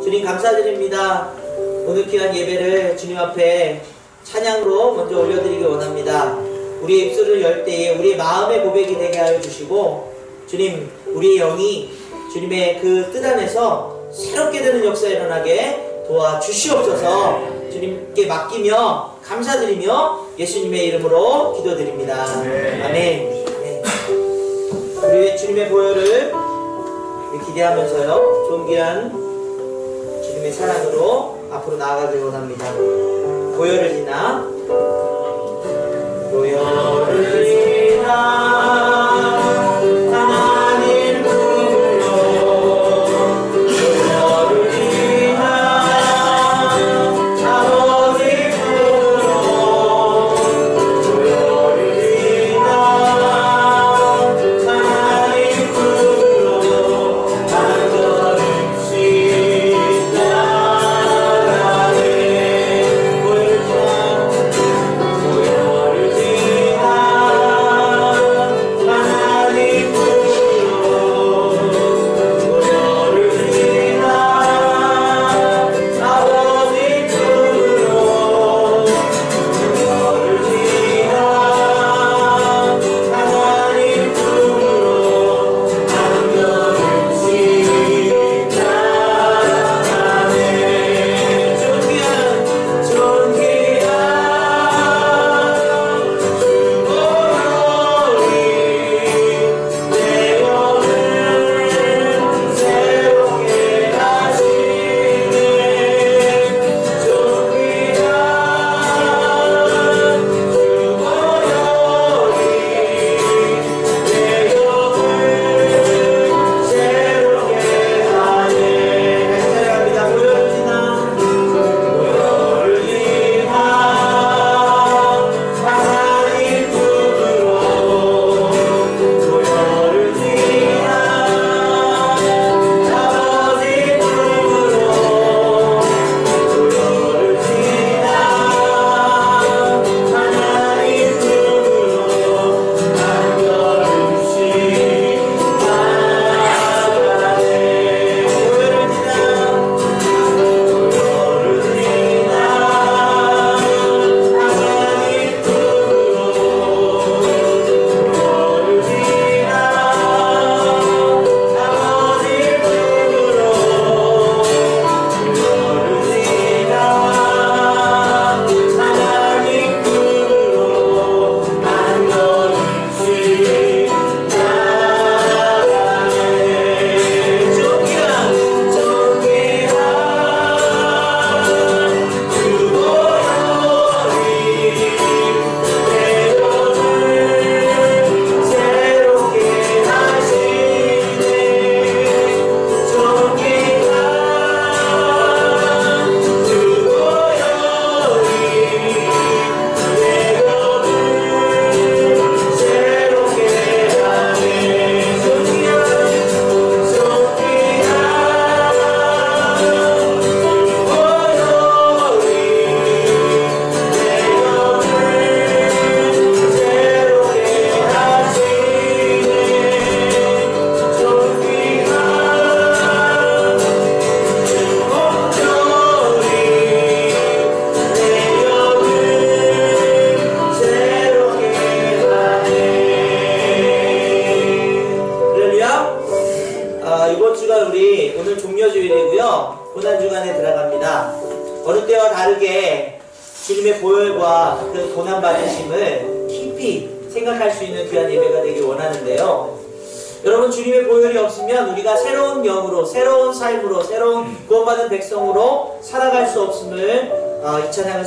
주님 감사드립니다. 오늘 귀한 예배를 주님 앞에 찬양으로 먼저 올려드리기 원합니다. 우리의 입술을 열 때에 우리의 마음의 고백이 되게 하여 주시고, 주님, 우리의 영이 주님의 그 뜻 안에서 새롭게 되는 역사 일어나게 도와주시옵소서. 주님께 맡기며 감사드리며 예수님의 이름으로 기도드립니다. 아멘. 네. 우리 주님의 보혈을 기대하면서요, 존귀한 주님의 사랑으로 앞으로 나아가길 원합니다. 보혈을 지나 보혈을 지나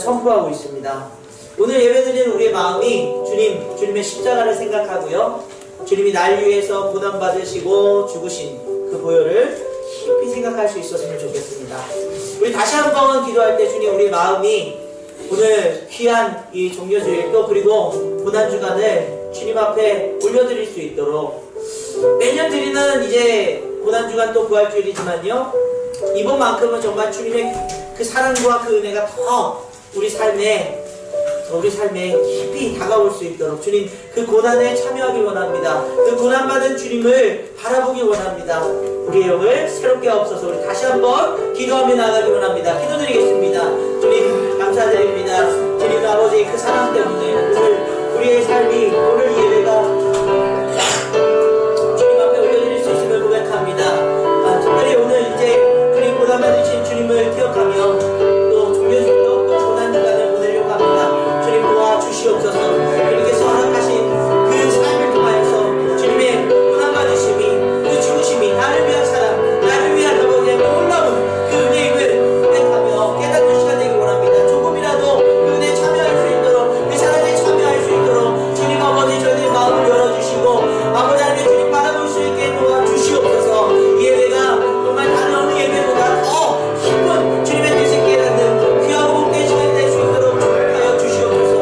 선포하고 있습니다. 오늘 예배드리는 우리의 마음이 주님의 십자가를 생각하고요, 주님이 날 위해서 고난받으시고 죽으신 그 보혈을 깊이 생각할 수 있었으면 좋겠습니다. 우리 다시 한번 기도할 때 주님, 우리 마음이 오늘 귀한 이 종려주일 또 그리고 고난주간을 주님 앞에 올려드릴 수 있도록, 매년 드리는 이제 고난주간 또 부활주일이지만요, 이번만큼은 정말 주님의 그 사랑과 그 은혜가 더 우리 삶에 깊이 깊이 다가올 수 있도록 주님 그 고난에 참여하기 원합니다. 그 고난받은 주님을 바라보기 원합니다. 우리의 영을 새롭게 하옵소서. 우리 다시 한번 기도하며 나가기 원합니다. 기도드리겠습니다. 주님 감사드립니다. 주님 아버지 그 사랑 때문에 오늘 우리의 삶이 오늘 예배가 주님 앞에 올려드릴 수 있음을 고백합니다. 특별히 오늘 이제 주님 고난받으신 주님을 기억하며 또 종교적으로 또 고난 기간을 보내려고 합니다. 주님 도와주시옵소서. 주님께서 허락하신 그 삶을 통하여서 주님의 고난받으심이 그 죽으심이 나를 위한 사랑 나를 위한 아버지의 놀라운 그 은혜임을 고백하며 깨닫는 시간 되기 원합니다. 조금이라도 그 은혜에 참여할 수 있도록 그 사랑에 참여할 수 있도록 주님 아버지 저희의 마음을 열어주시고 아버지 하나님 주님 바라볼 수 있게 도와주시옵소서. 이 예배가 정말 다른 어느 예배보다 더 깊은 주님의 뜻을 깨닫는 귀하고 복된 시간이 될 수 있도록 축복하여 주시옵소서.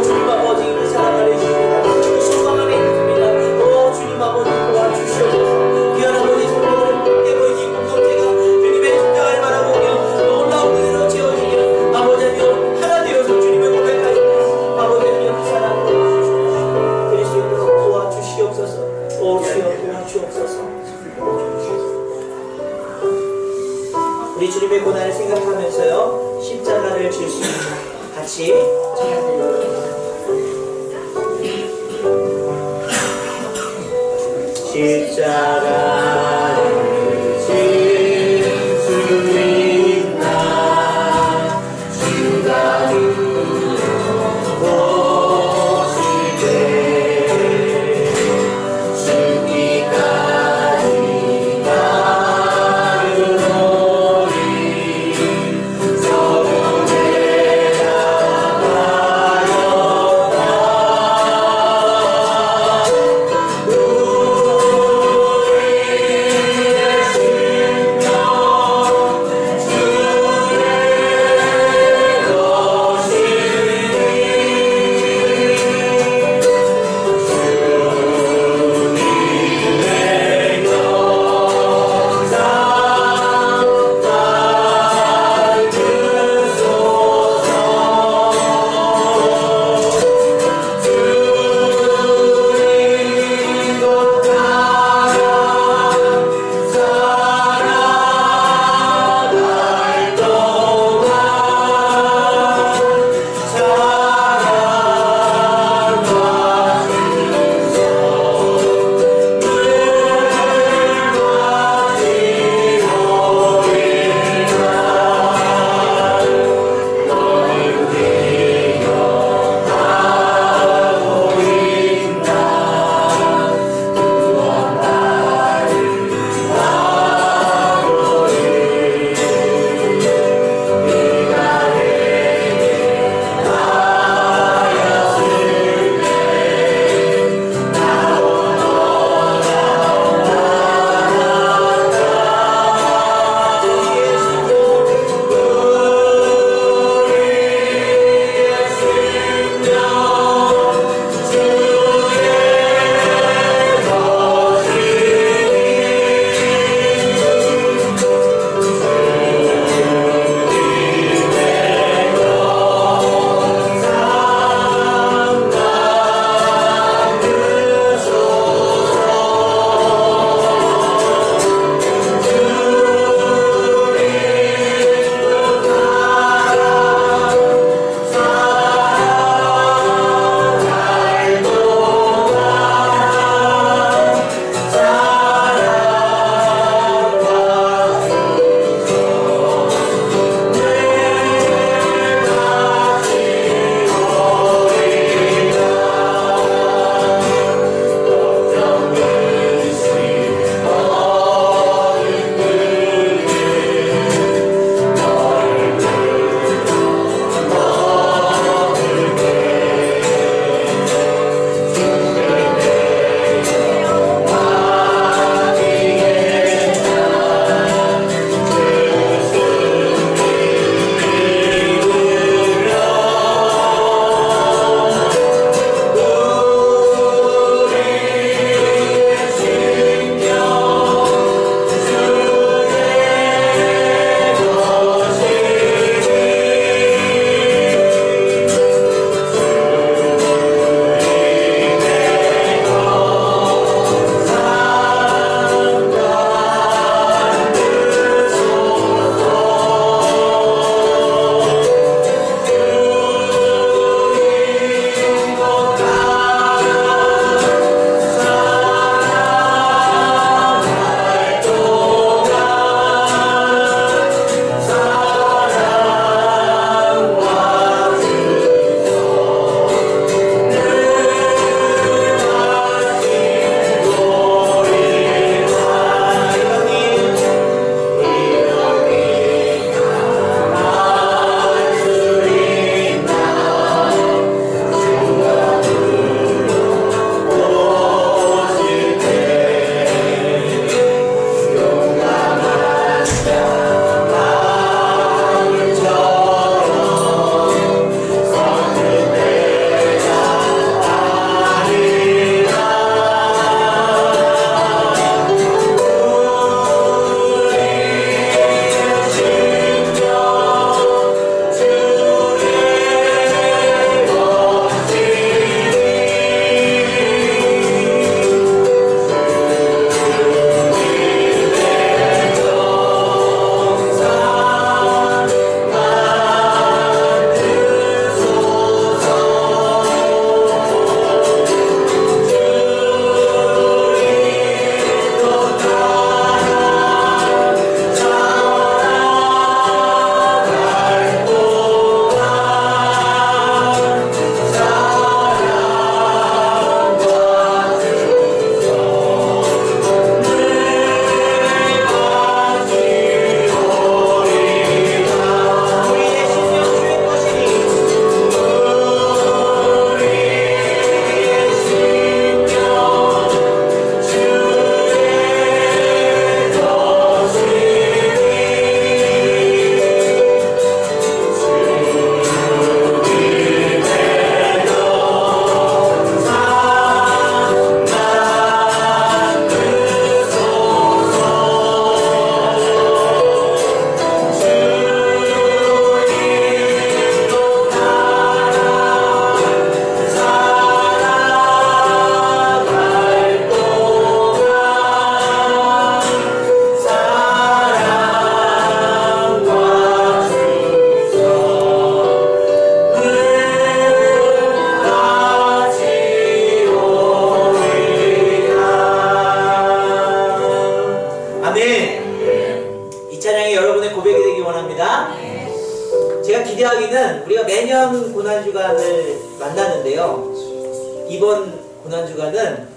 주님 아버지 그 사랑 안에 있습니다. 그 소망 안에 있습니다. 주님 아버지 도와주시옵소서. 귀한 아버지 성도들 깨보이지 공동체가 주님의 십자가를 바라보며 놀라운 은혜로 채워지며 아버지 하나님 하나 되어서 주님을 고백하시며 아버지 하나님 그 사랑을 드릴 수 있도록 도와주시옵소서. 주여 도와주옵소서. 우리 주님의 고난을 생각하면서요 십자가를 질 수 있는 같이 십자가를 질 수 있나 주가 우리 여러분의 고백이 되기 원합니다. 제가 기대하기는 우리가 매년 고난주간을 만나는데요. 이번 고난주간은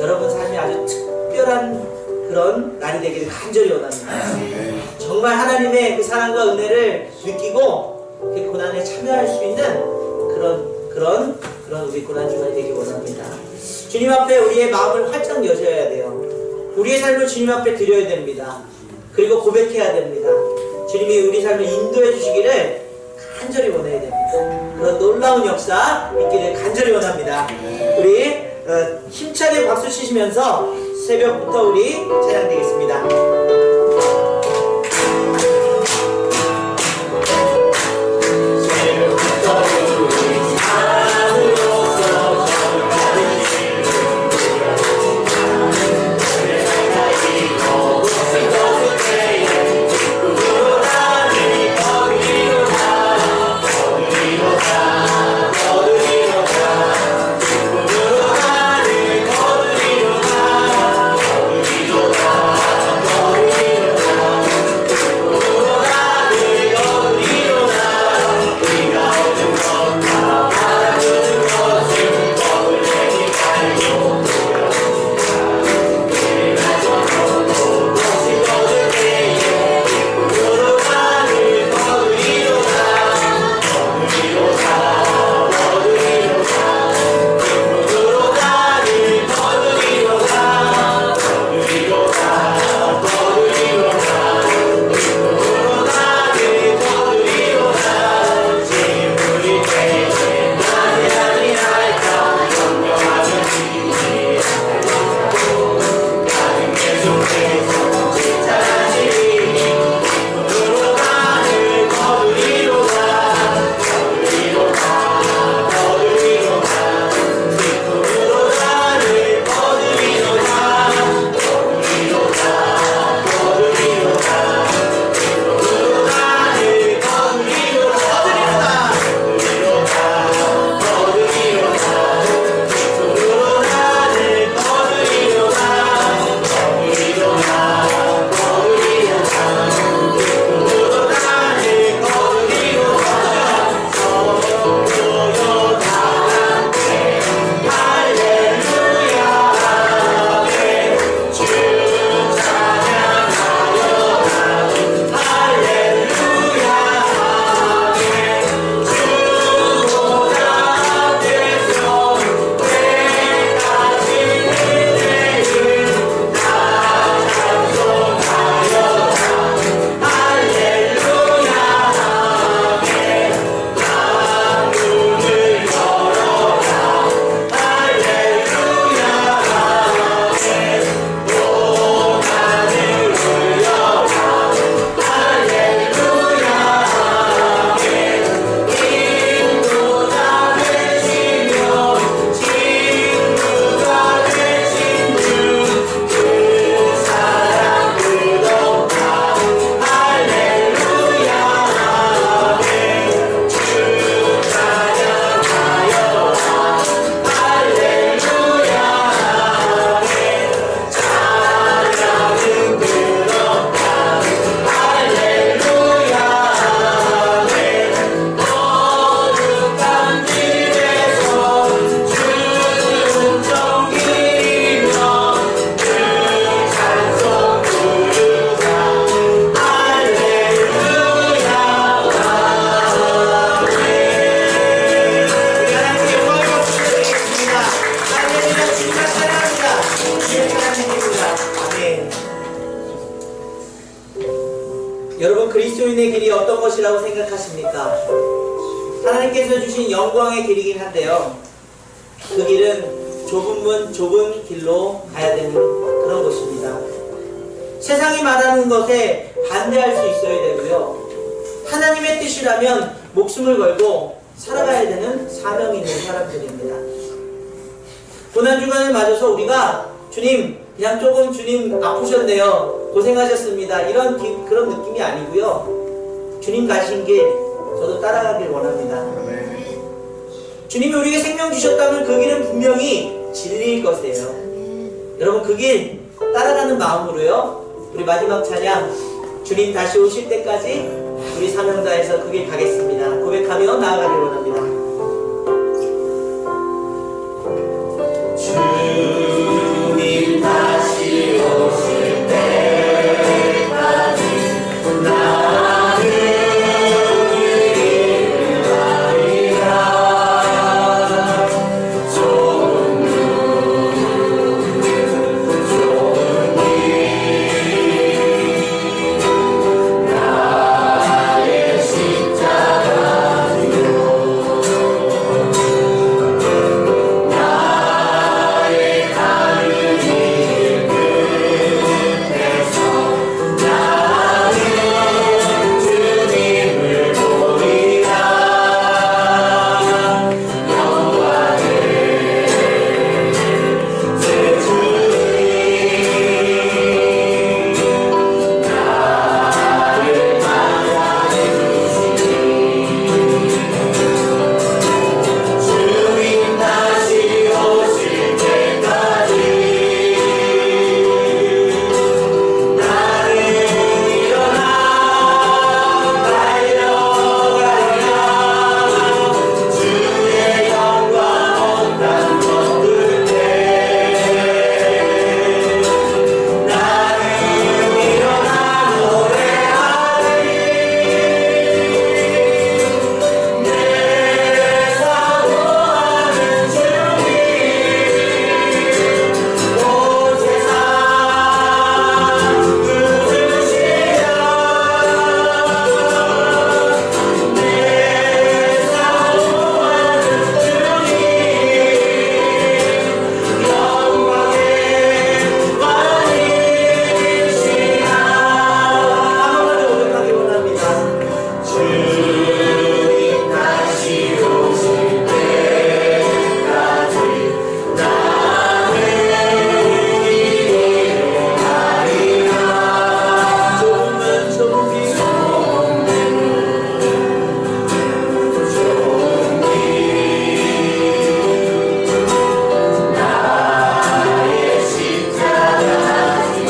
여러분 삶에 아주 특별한 그런 날이 되기를 간절히 원합니다. 정말 하나님의 그 사랑과 은혜를 느끼고 그 고난에 참여할 수 있는 그런 우리 고난주간이 되기 원합니다. 주님 앞에 우리의 마음을 활짝 여셔야 돼요. 우리의 삶을 주님 앞에 드려야 됩니다. 그리고 고백해야 됩니다. 주님이 우리 삶을 인도해 주시기를 간절히 원해야 됩니다. 그런 놀라운 역사 있기를 간절히 원합니다. 우리 힘차게 박수 치시면서 새벽부터 우리 찬양되겠습니다. 여러분, 그리스도인의 길이 어떤 것이라고 생각하십니까? 하나님께서 주신 영광의 길이긴 한데요, 그 길은 좁은 문, 좁은 길로 가야 되는 그런 것입니다. 세상이 말하는 것에 반대할 수 있어야 되고요, 하나님의 뜻이라면 목숨을 걸고 살아가야 되는 사명이 있는 사람들입니다. 고난주간을 맞아서 우리가 주님, 그냥 조금 주님 아프셨네요, 고생하셨습니다, 그런 느낌이 아니고요, 주님 가신 길 저도 따라가길 원합니다. 주님이 우리에게 생명 주셨다면 그 길은 분명히 진리일 것이에요. 여러분, 그 길 따라가는 마음으로요, 우리 마지막 찬양 주님 다시 오실 때까지 우리 사명 다해서 그 길 가겠습니다. 고백하며 나아가길 원합니다. 주님 다시 오실 때까지 나는 길을 가리라. 좁은 길 나의 십자가 지고 나의 가는 길 끝에서 나는 주님을 보리라. 영광을 제 주님 나를 맞아주시니 주님 다시 오실 때까지 나는 일어나 달려가리라. 주의 영광 온 땅 덮을 때 나는 일어나 노래하리. 내 사모하는 주님 온 세상 부르시라. 내 사모하는 주님 영광의 왕이시라. 아무나 고백하기 원합니다. 주님 다시 오실 때까지 나는 길을 가리라. 좁은 길 나의 십자가 지고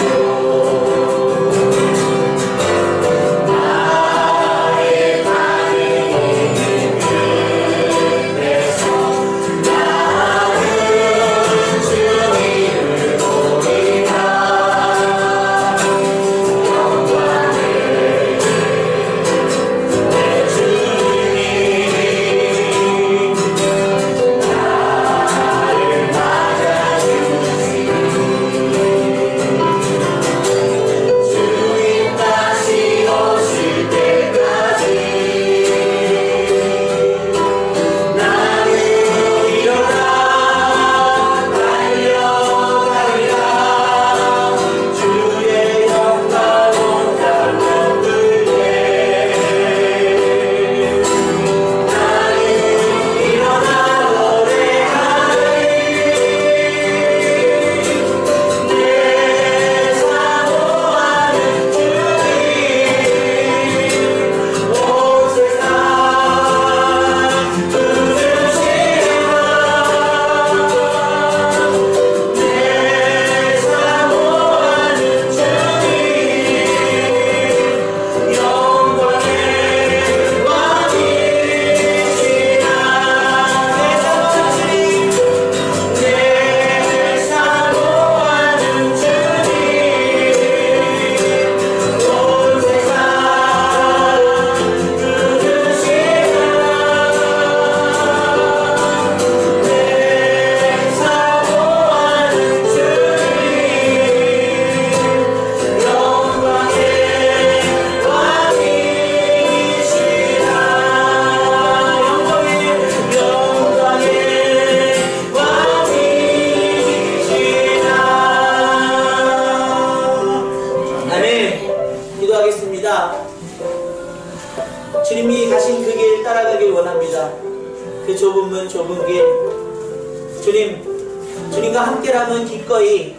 나의 가는 길 끝에서 나는 주님을 보리라. 영광을 내 주님 나를 맞아주시니 주님 다시 오실 때까지 나는 일어나 달려가리라. 주의 영광 온 땅 덮을 때 나는 일어나 노래하리. 내 사모하는 주님 온 세상 부르시라. 내 사모하는 주님 영광의 왕이시라. 내 사모하는 주님 온 세상 부르시라. 내 사모하는 주님 영광의 왕이시라. 영광의 왕이시라. 아멘. 기도하겠습니다. 주님이 가신 그 길 따라가길 원합니다. 그 좁은 문 좁은 길 주님과 함께라면 기꺼이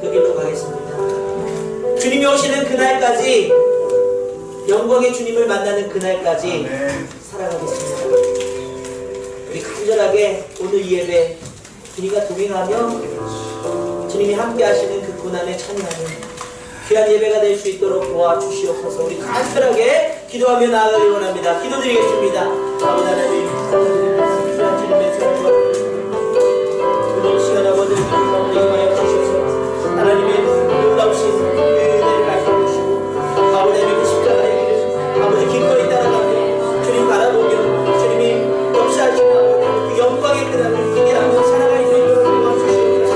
그 길로 가겠습니다. 주님이 오시는 그날까지 영광의 주님을 만나는 그날까지 살아가겠습니다. 우리 간절하게 오늘 이 예배 주님과 동행하며 주님이 함께 하시는 그 고난에 참여하는 귀한 예배가 될 수 있도록 도와주시옵소서. 우리 간절하게 기도하며 나아가길 원합니다. 기도드리겠습니다. 아버지 하나님, 귀한 주님의 사랑과 그런 시간 아버지를 기도하며 임하여 주셔서 하나님의 놀라우신 은혜를 말씀해 주시고 아버지 하나님의 십자가의 길을 아버지 기꺼이 따라가며 주님 바라보며 주님이 역사하시는 그 영광의 그날을 기대하며 살아갈 수 있도록 도와주시옵소서.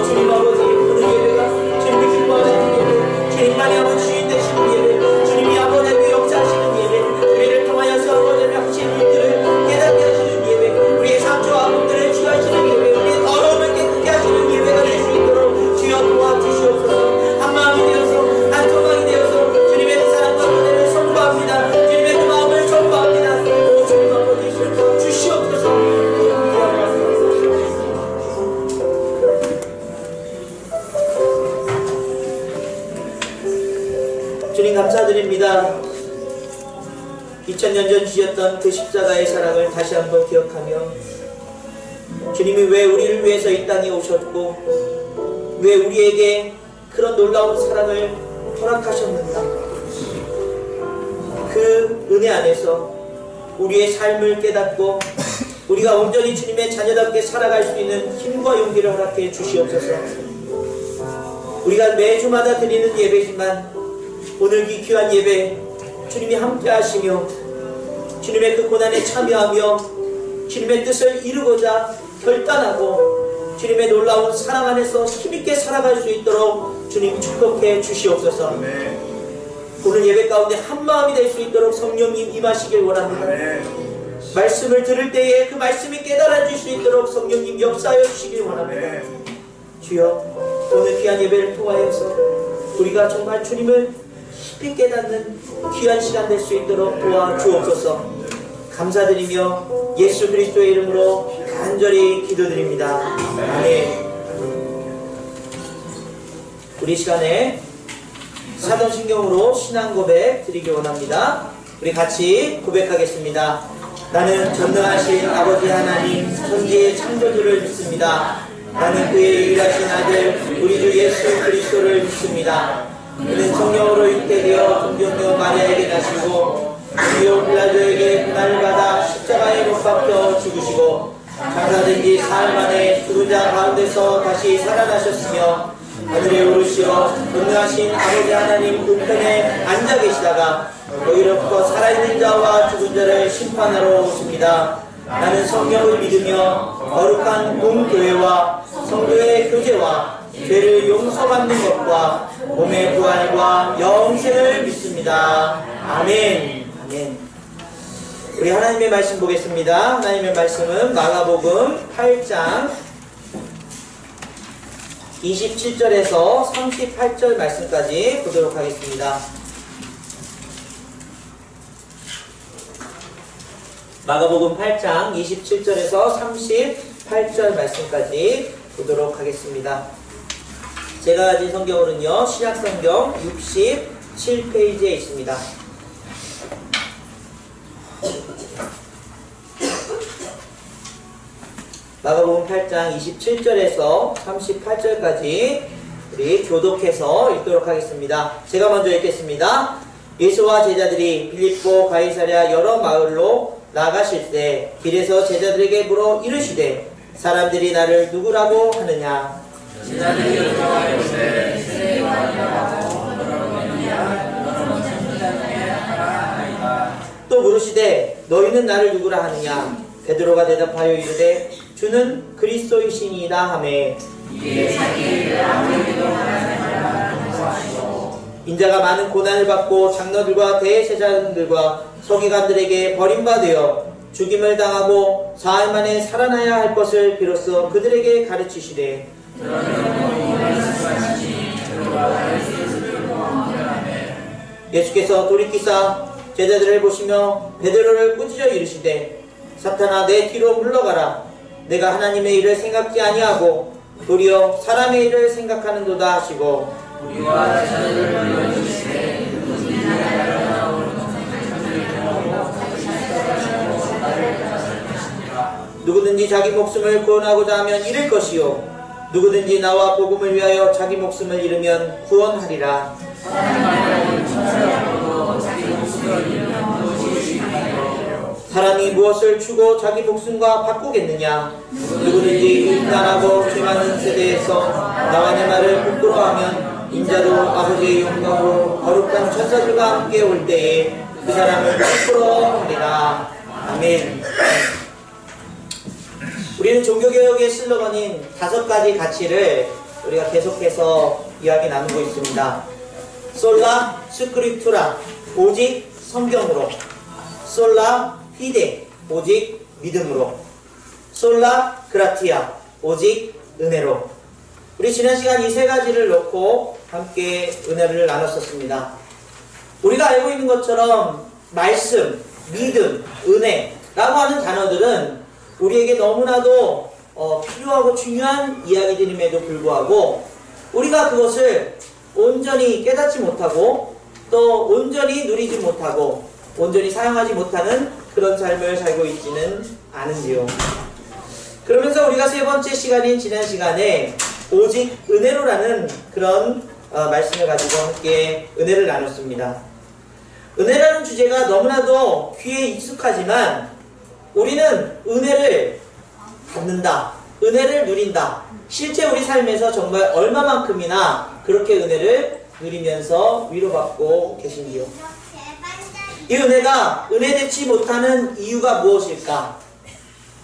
주님 아버지 오늘 예배가 주님이 기뻐하시는 예배, 주님만이 아버지 주인 되시는 예배, 주님이 아버지 그 역사하시는 예배, 우리를 통하여서 아버지 하시는 일들을 깨닫게 하시는 예배, 우리의 상처와 아픔들을 치유하시는 예배, 우리의 더러움을 깨끗게 하시는 예배가 될 수 있도록 주여 도와주시옵소서. 한 마음이 되어서 한 조각이 되어서 주님의 그 사랑과 은혜를 선포합니다. 주님의 그 마음을 선포합니다. 오 주님 아버지 주시옵소서. 주님 감사드립니다. 2000년 전 주셨던 그 십자가의 사랑을 다시 한번 기억하며 주님이 왜 우리를 위해서 이 땅에 오셨고 왜 우리에게 그런 놀라운 사랑을 허락하셨는가, 그 은혜 안에서 우리의 삶을 깨닫고 우리가 온전히 주님의 자녀답게 살아갈 수 있는 힘과 용기를 허락해 주시옵소서. 우리가 매주마다 드리는 예배지만 오늘 이 귀한 예배 주님이 함께 하시며 주님의 그 고난에 참여하며 주님의 뜻을 이루고자 결단하고 주님의 놀라운 사랑 안에서 힘있게 살아갈 수 있도록 주님 축복해 주시옵소서. 오늘 예배 가운데 한마음이 될 수 있도록 성령님 임하시길 원합니다. 말씀을 들을 때에 그 말씀이 깨달아질 수 있도록 성령님 역사하여 주시길 원합니다. 주여 오늘 귀한 예배를 통하여서 우리가 정말 주님을 깊이 깨닫는 귀한 시간 될 수 있도록 도와주옵소서. 감사드리며 예수 그리스도의 이름으로 간절히 기도드립니다. 아멘. 우리 시간에 사도신경으로 신앙 고백 드리기 원합니다. 우리 같이 고백하겠습니다. 나는 전능하신 아버지 하나님 천지의 창조주를 믿습니다. 나는 그의 유일하신 아들 우리 주 예수 그리스도를 믿습니다. 그는 성령으로 잉태되어 동정녀 마리아에게 나시고 본디오 빌라도에게 고난을 받아 십자가에 못 박혀 죽으시고 장사된 지 사흘 만에 죽은 자 가운데서 다시 살아나셨으며 하늘에 오르시어 전능하신 아버지 하나님 우편에 앉아 계시다가 거기로부터 살아있는 자와 죽은 자를 심판하러 오십니다. 나는 성령을 믿으며 거룩한 공교회와 성도의 교제와 죄를 용서받는 것과 몸의 부활과 영생을 믿습니다. 아멘. 아멘. 우리 하나님의 말씀 보겠습니다. 하나님의 말씀은 마가복음 8장 27절에서 38절 말씀까지 보도록 하겠습니다. 마가복음 8장 27절에서 38절 말씀까지 보도록 하겠습니다. 제가 가진 성경으로는요, 신약성경 67페이지에 있습니다. 마가복음 8장 27절에서 38절까지 우리 교독해서 읽도록 하겠습니다. 제가 먼저 읽겠습니다. 예수와 제자들이 빌립보 가이사랴 여러 마을로 나가실 때 길에서 제자들에게 물어 이르시되 사람들이 나를 누구라고 하느냐? 제자들이 여쭤가로되 세례 요한이라고 또 물으시되 너희는 나를 누구라 하느냐? 베드로가 대답하여 이르되 주는 그리스도이시니이다 하매 인자가 많은 고난을 받고 장로들과 대제사장들과 서기관들에게 버림받아 죽임을 당하고 사흘 만에 살아나야 할 것을 비로소 그들에게 가르치시되 예수께서 돌이키사 제자들을 보시며 베드로를 꾸짖어 이르시되 사탄아 내 뒤로 물러가라. 내가 하나님의 일을 생각지 아니하고 도리어 사람의 일을 생각하는도다 하시고 우리와 제자들을 불러주시되 누구든지 자기 목숨을 구원하고자 하면 잃을 것이요 누구든지 나와 복음을 위하여 자기 목숨을 잃으면 구원하리라. 사람이 무엇을 주고 자기 목숨과 바꾸겠느냐? 누구든지 인간하고 죄 많은 세대에서 나와 내 말을 부끄러워하면 인자도 아버지의 영광으로 거룩한 천사들과 함께 올 때에 그 사람을 부끄러워하리라. 아멘. 우리는 종교개혁의 슬로건인 5가지 가치를 우리가 계속해서 이야기 나누고 있습니다. 솔라 스크립투라, 오직 성경으로. 솔라 피데, 오직 믿음으로. 솔라 그라티아, 오직 은혜로. 우리 지난 시간 이 3가지를 놓고 함께 은혜를 나눴었습니다. 우리가 알고 있는 것처럼 말씀, 믿음, 은혜라고 하는 단어들은 우리에게 너무나도 필요하고 중요한 이야기들임에도 불구하고 우리가 그것을 온전히 깨닫지 못하고 또 온전히 누리지 못하고 온전히 사용하지 못하는 그런 삶을 살고 있지는 않은지요. 그러면서 우리가 3번째 시간인 지난 시간에 오직 은혜로라는 그런 말씀을 가지고 함께 은혜를 나눴습니다. 은혜라는 주제가 너무나도 귀에 익숙하지만 우리는 은혜를 받는다, 은혜를 누린다. 실제 우리 삶에서 정말 얼마만큼이나 그렇게 은혜를 누리면서 위로받고 계신지요. 이 은혜가 은혜되지 못하는 이유가 무엇일까?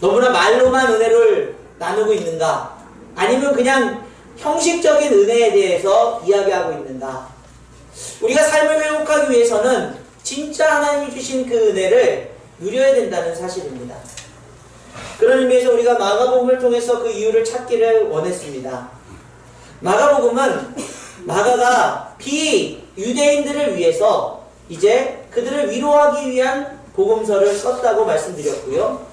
너무나 말로만 은혜를 나누고 있는가? 아니면 그냥 형식적인 은혜에 대해서 이야기하고 있는가? 우리가 삶을 회복하기 위해서는 진짜 하나님이 주신 그 은혜를 누려야 된다는 사실입니다. 그런 의미에서 우리가 마가복음을 통해서 그 이유를 찾기를 원했습니다. 마가복음은 마가가 비유대인들을 위해서 이제 그들을 위로하기 위한 복음서를 썼다고 말씀드렸고요.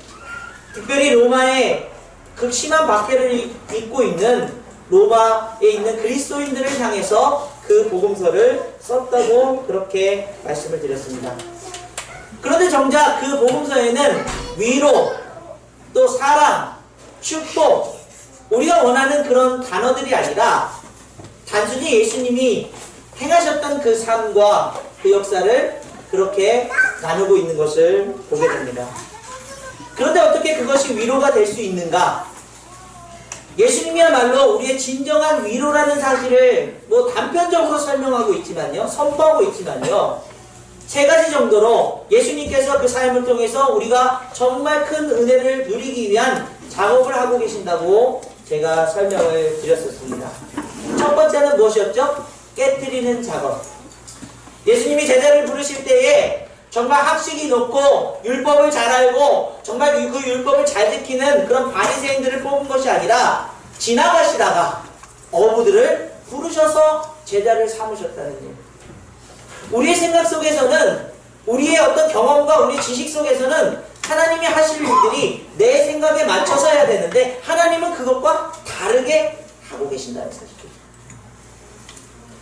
특별히 로마의 극심한 박해를 입고 있는 로마에 있는 그리스도인들을 향해서 그 복음서를 썼다고 그렇게 말씀을 드렸습니다. 그런데 정작 그 복음서에는 위로, 또 사랑, 축복, 우리가 원하는 그런 단어들이 아니라 단순히 예수님이 행하셨던 그 삶과 그 역사를 그렇게 나누고 있는 것을 보게 됩니다. 그런데 어떻게 그것이 위로가 될 수 있는가? 예수님이야말로 우리의 진정한 위로라는 사실을 단편적으로 설명하고 있지만요, 선포하고 있지만요, 3가지 정도로 예수님께서 그 삶을 통해서 우리가 정말 큰 은혜를 누리기 위한 작업을 하고 계신다고 제가 설명을 드렸었습니다. 첫 번째는 무엇이었죠? 깨트리는 작업. 예수님이 제자를 부르실 때에 정말 학식이 높고 율법을 잘 알고 정말 그 율법을 잘 지키는 그런 바리새인들을 뽑은 것이 아니라 지나가시다가 어부들을 부르셔서 제자를 삼으셨다는 일. 우리의 생각 속에서는, 우리의 어떤 경험과 우리의 지식 속에서는 하나님이 하실 일들이 내 생각에 맞춰서 해야 되는데 하나님은 그것과 다르게 하고 계신다는 사실이죠.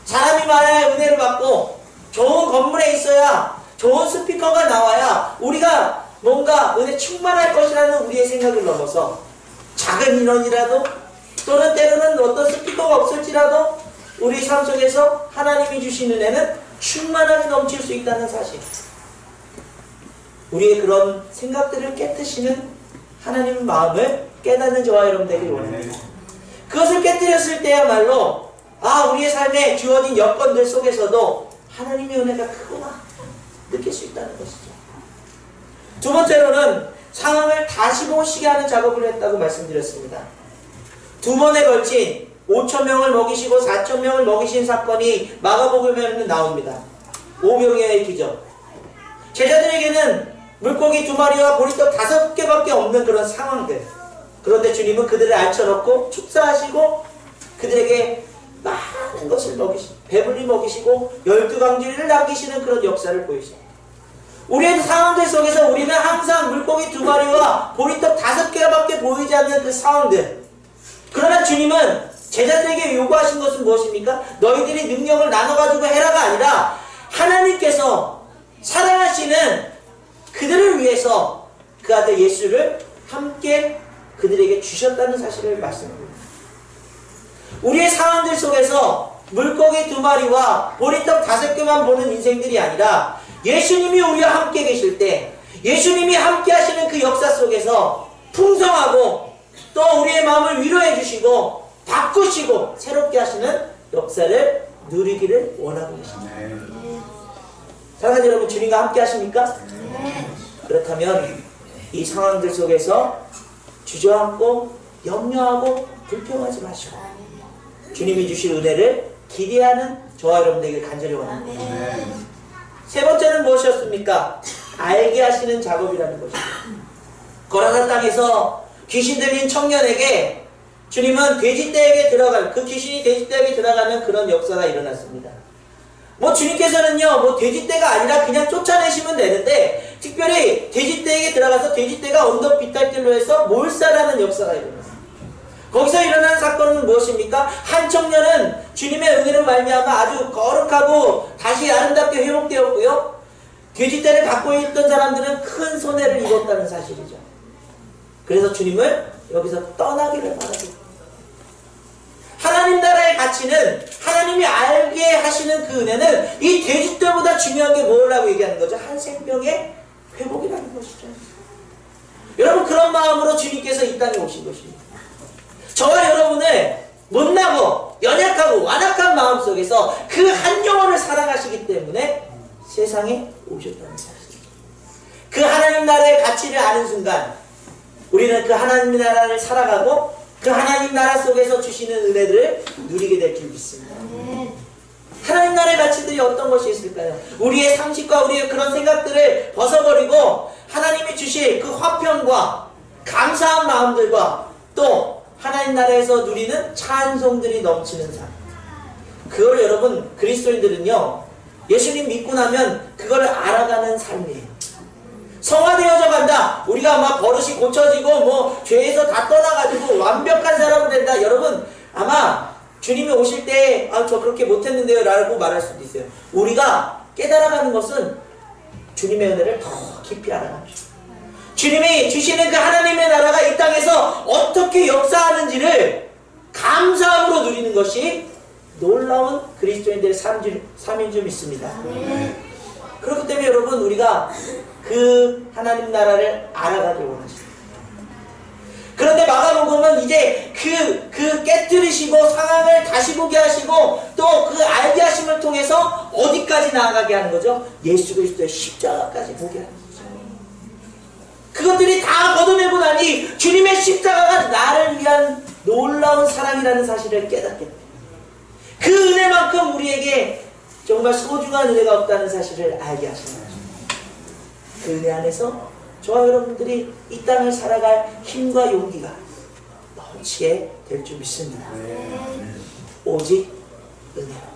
사람이 많아야 은혜를 받고 좋은 건물에 있어야, 좋은 스피커가 나와야 우리가 뭔가 은혜 충만할 것이라는 우리의 생각을 넘어서 작은 인원이라도 또는 때로는 어떤 스피커가 없을지라도 우리 삶 속에서 하나님이 주신 은혜는 충만하게 넘칠 수 있다는 사실. 우리의 그런 생각들을 깨트시는 하나님의 마음을 깨닫는 저와 여러분 되길 원합니다. 그것을 깨뜨렸을 때야말로 우리의 삶에 주어진 여건들 속에서도 하나님의 은혜가 크구나 느낄 수 있다는 것이죠. 두 번째로는 상황을 다시 보시게 하는 작업을 했다고 말씀드렸습니다. 2번에 걸친 5,000명을 먹이시고 4,000명을 먹이신 사건이 마가복음에는 나옵니다. 오병이어의 기적. 제자들에게는 물고기 2마리와 보리떡 5개밖에 없는 그런 상황들. 그런데 주님은 그들을 앉혀놓고 축사하시고 그들에게 많은 것을 배불리 먹이시고 12강주리를 남기시는 그런 역사를 보이십니다. 우리의 상황들 속에서 우리는 항상 물고기 2마리와 보리떡 5개밖에 보이지 않는 그 상황들. 그러나 주님은 제자들에게 요구하신 것은 무엇입니까? 너희들이 능력을 나눠가지고 해라가 아니라 하나님께서 사랑하시는 그들을 위해서 그 아들 예수를 함께 그들에게 주셨다는 사실을 말씀합니다. 우리의 상황들 속에서 물고기 2마리와 보리떡 5개만 보는 인생들이 아니라 예수님이 우리와 함께 계실 때 예수님이 함께 하시는 그 역사 속에서 풍성하고 또 우리의 마음을 위로해 주시고 바꾸시고 새롭게 하시는 역사를 누리기를 원하고 계십니다. 사랑하는 여러분, 주님과 함께 하십니까? 그렇다면 이 상황들 속에서 주저앉고 염려하고 불평하지 마시고 주님이 주실 은혜를 기대하는 저와 여러분들에게 간절히 원합니다. 세 번째는 무엇이었습니까? 알게 하시는 작업이라는 것입니다. 거라사 땅에서 귀신 들린 청년에게 주님은 돼지떼에게 들어가는, 그 귀신이 돼지떼에게 들어가는 그런 역사가 일어났습니다. 주님께서는요, 돼지떼가 아니라 그냥 쫓아내시면 되는데, 특별히 돼지떼에게 들어가서 돼지떼가 언덕 비탈길로 해서 몰살하는 역사가 일어났습니다. 거기서 일어난 사건은 무엇입니까? 한 청년은 주님의 은혜로 말미암아 아주 거룩하고 다시 아름답게 회복되었고요. 돼지떼를 갖고 있던 사람들은 큰 손해를 입었다는 사실이죠. 그래서 주님을 여기서 떠나기를 바랍니다. 하나님 나라의 가치는, 하나님이 알게 하시는 그 은혜는 이 돼지떼보다 중요한 게 뭐라고 얘기하는 거죠? 한 생명의 회복이라는 것이죠. 여러분, 그런 마음으로 주님께서 이 땅에 오신 것입니다. 저와 여러분을 못나고 연약하고 완악한 마음 속에서 그 한 영혼을 사랑하시기 때문에 세상에 오셨다는 사실입니다. 그 하나님 나라의 가치를 아는 순간 우리는 그 하나님 나라를 살아가고 그 하나님 나라 속에서 주시는 은혜들을 누리게 될 줄 믿습니다. 하나님 나라의 가치들이 어떤 것이 있을까요? 우리의 상식과 우리의 그런 생각들을 벗어버리고 하나님이 주실 그 화평과 감사한 마음들과 또 하나님 나라에서 누리는 찬송들이 넘치는 삶. 그걸 여러분, 그리스도인들은요, 예수님 믿고 나면 그걸 알아가는 삶이에요. 성화되어져 간다. 우리가 막 버릇이 고쳐지고 죄에서 다 떠나가지고 완벽한 사람이 된다. 여러분, 아마 주님이 오실 때 저 그렇게 못했는데요 라고 말할 수도 있어요. 우리가 깨달아가는 것은 주님의 은혜를 더 깊이 알아갑니다. 주님이 주시는 그 하나님의 나라가 이 땅에서 어떻게 역사하는지를 감사함으로 누리는 것이 놀라운 그리스도인들의 삶인 줄 믿습니다. 그렇기 때문에 여러분, 우리가 그 하나님 나라를 알아가길 원하십니다. 그런데 마가복음은 이제 그 깨뜨리시고 상황을 다시 보게 하시고 또 그 알게 하심을 통해서 어디까지 나아가게 하는 거죠? 예수 그리스도의 십자가까지 보게 하는 거죠. 그것들이 다 걷어내고 나니 주님의 십자가가 나를 위한 놀라운 사랑이라는 사실을 깨닫게 됩니다. 그 은혜만큼 우리에게 정말 소중한 은혜가 없다는 사실을 알게 하시는 거죠. 그 은혜 안에서 저와 여러분들이 이 땅을 살아갈 힘과 용기가 넘치게 될 줄 믿습니다. 오직 은혜로.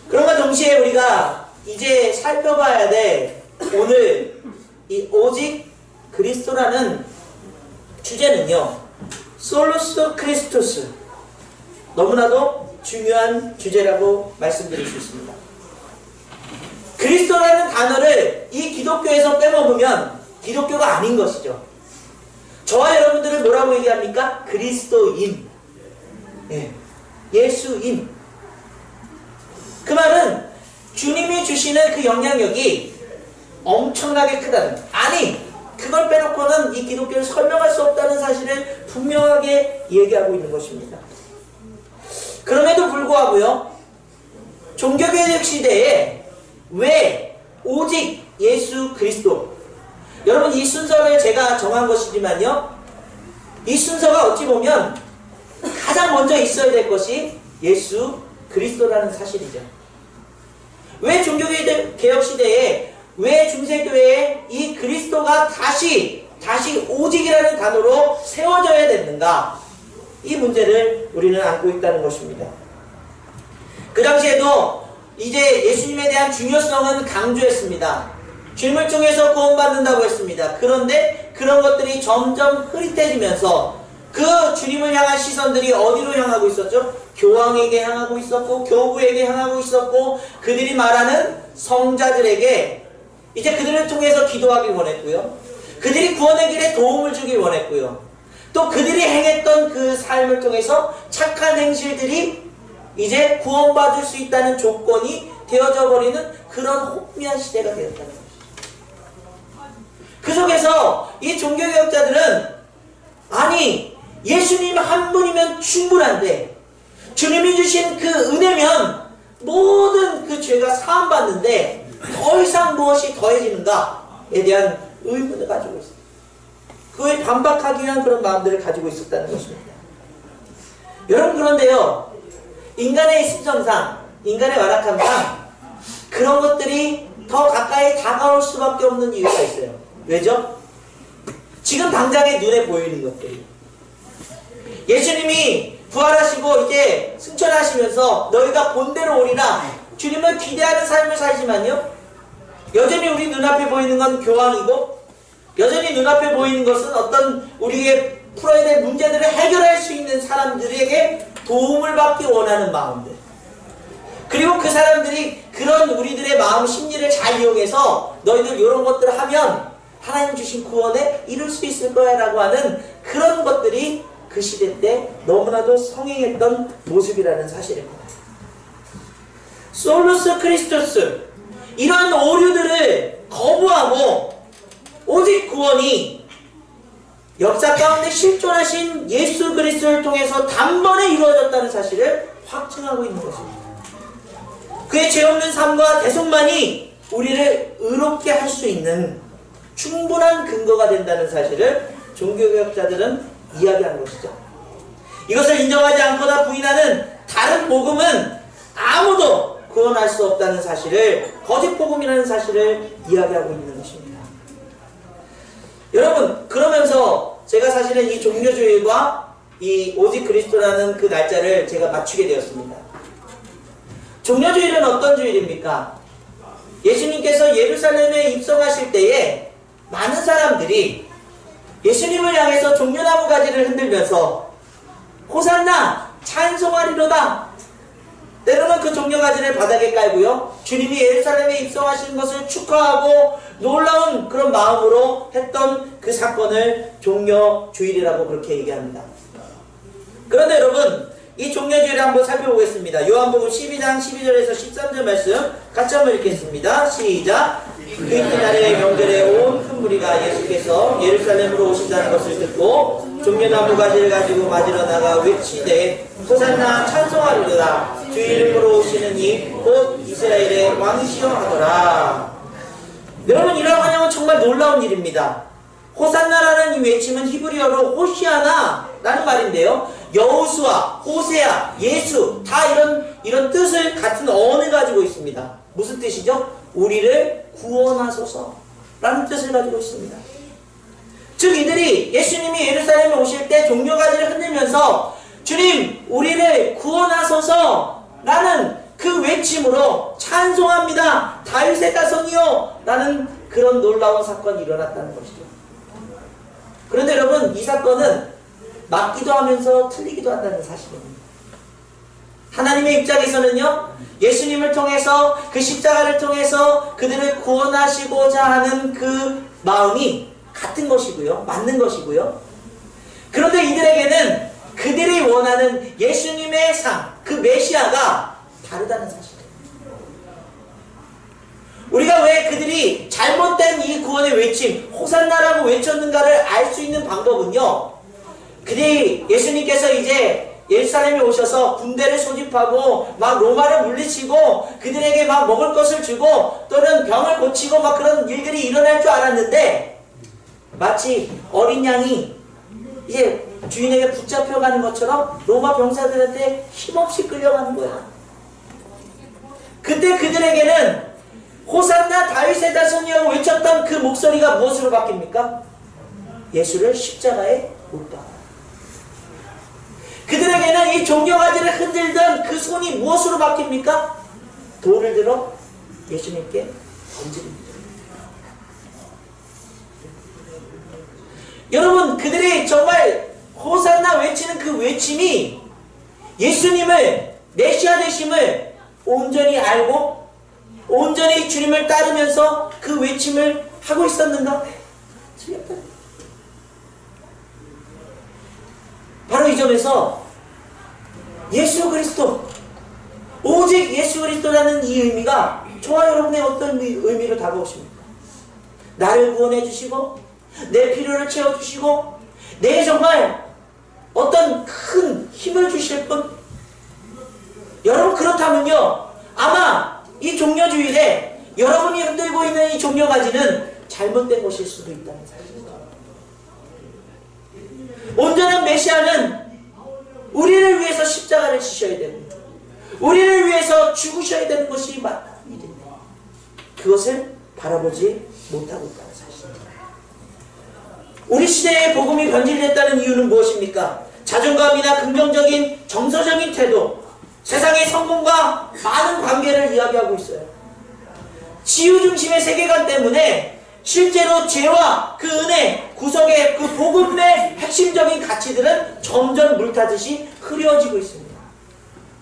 그런가 동시에 우리가 이제 살펴봐야 될 오늘 이 오직 그리스도라는 주제는요, 솔루스 크리스토스, 너무나도 중요한 주제라고 말씀드릴 수 있습니다. 그리스도라는 단어를 이 기독교에서 빼먹으면 기독교가 아닌 것이죠. 저와 여러분들은 뭐라고 얘기합니까? 그리스도인. 예수인. 그 말은 주님이 주시는 그 영향력이 엄청나게 크다는, 아니 그걸 빼놓고는 이 기독교를 설명할 수 없다는 사실을 분명하게 얘기하고 있는 것입니다. 그럼에도 불구하고요, 종교개혁 시대에 왜 오직 예수 그리스도, 여러분 이 순서를 제가 정한 것이지만요, 이 순서가 어찌 보면 가장 먼저 있어야 될 것이 예수 그리스도라는 사실이죠. 왜 종교개혁 시대에, 왜 중세교회에 이 그리스도가 다시 오직이라는 단어로 세워져야 됐는가, 이 문제를 우리는 안고 있다는 것입니다. 그 당시에도 이제 예수님에 대한 중요성은 강조했습니다. 주님을 통해서 구원받는다고 했습니다. 그런데 그런 것들이 점점 흐릿해지면서 그 주님을 향한 시선들이 어디로 향하고 있었죠? 교황에게 향하고 있었고 교부에게 향하고 있었고 그들이 말하는 성자들에게 이제 그들을 통해서 기도하길 원했고요. 그들이 구원의 길에 도움을 주길 원했고요. 또 그들이 행했던 그 삶을 통해서 착한 행실들이 이제 구원받을 수 있다는 조건이 되어져 버리는 그런 혼미한 시대가 되었다는 것이죠. 그 속에서 이 종교개혁자들은 아니 예수님 한 분이면 충분한데 주님이 주신 그 은혜면 모든 그 죄가 사함받는데 더 이상 무엇이 더해지는가에 대한 의문을 가지고 있습니다. 그에 반박하기 위한 그런 마음들을 가지고 있었다는 것입니다. 여러분 그런데요, 인간의 심성상, 인간의 완악함상 그런 것들이 더 가까이 다가올 수밖에 없는 이유가 있어요. 왜죠? 지금 당장에 눈에 보이는 것들이, 예수님이 부활하시고 이제 승천하시면서 너희가 본대로 오리라 주님을 기대하는 삶을 살지만요, 여전히 우리 눈앞에 보이는 건 교황이고, 여전히 눈앞에 보이는 것은 어떤 우리의 풀어야 될 문제들을 해결할 수 있는 사람들에게 도움을 받기 원하는 마음들, 그리고 그 사람들이 그런 우리들의 마음 심리를 잘 이용해서 너희들 이런 것들을 하면 하나님 주신 구원에 이룰 수 있을 거야 라고 하는 그런 것들이 그 시대 때 너무나도 성행했던 모습이라는 사실입니다. 솔루스 크리스토스, 이러한 오류들을 거부하고 오직 구원이 역사 가운데 실존하신 예수 그리스도를 통해서 단번에 이루어졌다는 사실을 확증하고 있는 것입니다. 그의 죄 없는 삶과 대속만이 우리를 의롭게 할 수 있는 충분한 근거가 된다는 사실을 종교개혁자들은 이야기한 것이죠. 이것을 인정하지 않거나 부인하는 다른 복음은 아무도 구원할 수 없다는 사실을, 거짓 복음이라는 사실을 이야기하고 있는 것입니다. 여러분, 그러면서 제가 사실은 이 종교주의와 이 오직 그리스도라는 그 날짜를 제가 맞추게 되었습니다. 종교주의는 어떤 주의입니까? 예수님께서 예루살렘에 입성하실 때에 많은 사람들이 예수님을 향해서 종려나무 가지를 흔들면서 호산나 찬송하리로다, 때로는 그 종려가지를 바닥에 깔고요, 주님이 예루살렘에 입성하신 것을 축하하고 놀라운 그런 마음으로 했던 그 사건을 종려주일이라고 그렇게 얘기합니다. 그런데 여러분, 이 종려주일을 한번 살펴보겠습니다. 요한복음 12장 12절에서 13절 말씀 같이 한번 읽겠습니다. 시작. 그 이튿날의 명절에 온 큰 무리가 예수께서 예루살렘으로 오신다는 것을 듣고 종려나무 가지를 가지고 맞으러 나가 외치되 호산나 찬송하리로다, 주 이름으로 오시는 이 곧 이스라엘의 왕이시여 하더라. 여러분, 이런 환영은 정말 놀라운 일입니다. 호산나라는 이 외침은 히브리어로 호시아나라는 말인데요, 여호수아, 호세아, 예수 다 이런 뜻을 같은 어원을 가지고 있습니다. 무슨 뜻이죠? 우리를 구원하소서라는 뜻을 가지고 있습니다. 즉 이들이 예수님이 예루살렘에 오실 때 종려가지를 흔들면서 주님 우리를 구원하소서라는 그 외침으로 찬송합니다, 다윗의 자손이요 라는 그런 놀라운 사건이 일어났다는 것이죠. 그런데 여러분, 이 사건은 맞기도 하면서 틀리기도 한다는 사실입니다. 하나님의 입장에서는요, 예수님을 통해서, 그 십자가를 통해서 그들을 구원하시고자 하는 그 마음이 같은 것이고요, 맞는 것이고요. 그런데 이들에게는 그들이 원하는 예수님의 상, 그 메시아가 다르다는 사실입니다. 우리가 왜 그들이 잘못된 이 구원의 외침, 호산나라고 외쳤는가를 알 수 있는 방법은요, 그들이 예수님께서 이제 예루살렘에 오셔서 군대를 소집하고 막 로마를 물리치고 그들에게 막 먹을 것을 주고 또는 병을 고치고 막 그런 일들이 일어날 줄 알았는데, 마치 어린 양이 이제 주인에게 붙잡혀가는 것처럼 로마 병사들한테 힘없이 끌려가는 거야. 그때 그들에게는 호산나 다윗의 자손이라고 외쳤던 그 목소리가 무엇으로 바뀝니까? 예수를 십자가에 못 박아. 그들에게는 이 종려가지를 흔들던 그 손이 무엇으로 바뀝니까? 돌을 들어 예수님께 던집니다. 여러분, 그들이 정말 호산나 외치는 그 외침이 예수님을, 메시아 되심을 온전히 알고 온전히 주님을 따르면서 그 외침을 하고 있었는가? 틀렸다. 바로 이 점에서 예수 그리스도, 오직 예수 그리스도라는 이 의미가 저와 여러분의 어떤 의미로 다가오십니까? 나를 구원해 주시고 내 필요를 채워주시고 내 정말 어떤 큰 힘을 주실 분. 여러분 그렇다면요, 아마 이 종려주일에 여러분이 흔들고 있는 이 종려가지는 잘못된 것일 수도 있다는 사실입니다. 온전한 메시아는 우리를 위해서 십자가를 지셔야 됩니다. 우리를 위해서 죽으셔야 되는 것이 맞는 일입니다. 그것을 바라보지 못하고 있다는 사실입니다. 우리 시대에 복음이 변질됐다는 이유는 무엇입니까? 자존감이나 긍정적인 정서적인 태도, 세상의 성공과 많은 관계를 이야기하고 있어요. 치유중심의 세계관 때문에 실제로 죄와 그 은혜, 구속의 그 복음의 핵심적인 가치들은 점점 물타듯이 흐려지고 있습니다.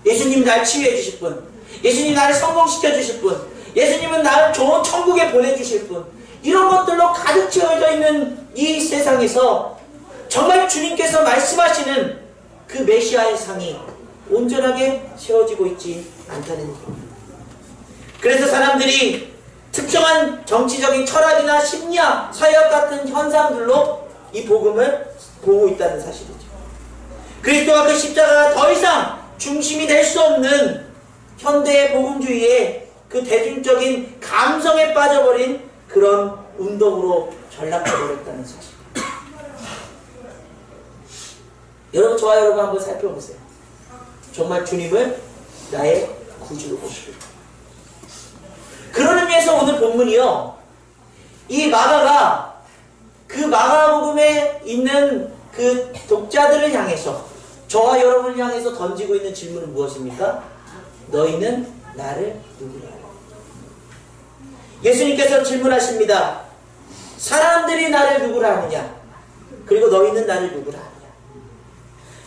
예수님 날 치유해 주실 분, 예수님 나를 성공시켜 주실 분, 예수님은 나를 좋은 천국에 보내주실 분, 이런 것들로 가득 채워져 있는 이 세상에서 정말 주님께서 말씀하시는 그 메시아의 상이 온전하게 세워지고 있지 않다는 얘기입니다. 그래서 사람들이 특정한 정치적인 철학이나 심리학, 사회학 같은 현상들로 이 복음을 보고 있다는 사실이죠. 그리스도와 그 십자가가 더 이상 중심이 될 수 없는 현대의 복음주의의 그 대중적인 감성에 빠져버린 그런 운동으로 전락해버렸다는 사실. 여러분, 저와 여러분 한번 살펴보세요. 정말 주님을 나의 구주로 모시고, 그런 의미에서 오늘 본문이요, 이 마가가 그 마가복음에 있는 그 독자들을 향해서, 저와 여러분을 향해서 던지고 있는 질문은 무엇입니까? 너희는 나를 누구라 하냐? 예수님께서 질문하십니다. 사람들이 나를 누구라 하느냐? 그리고 너희는 나를 누구라 하느냐?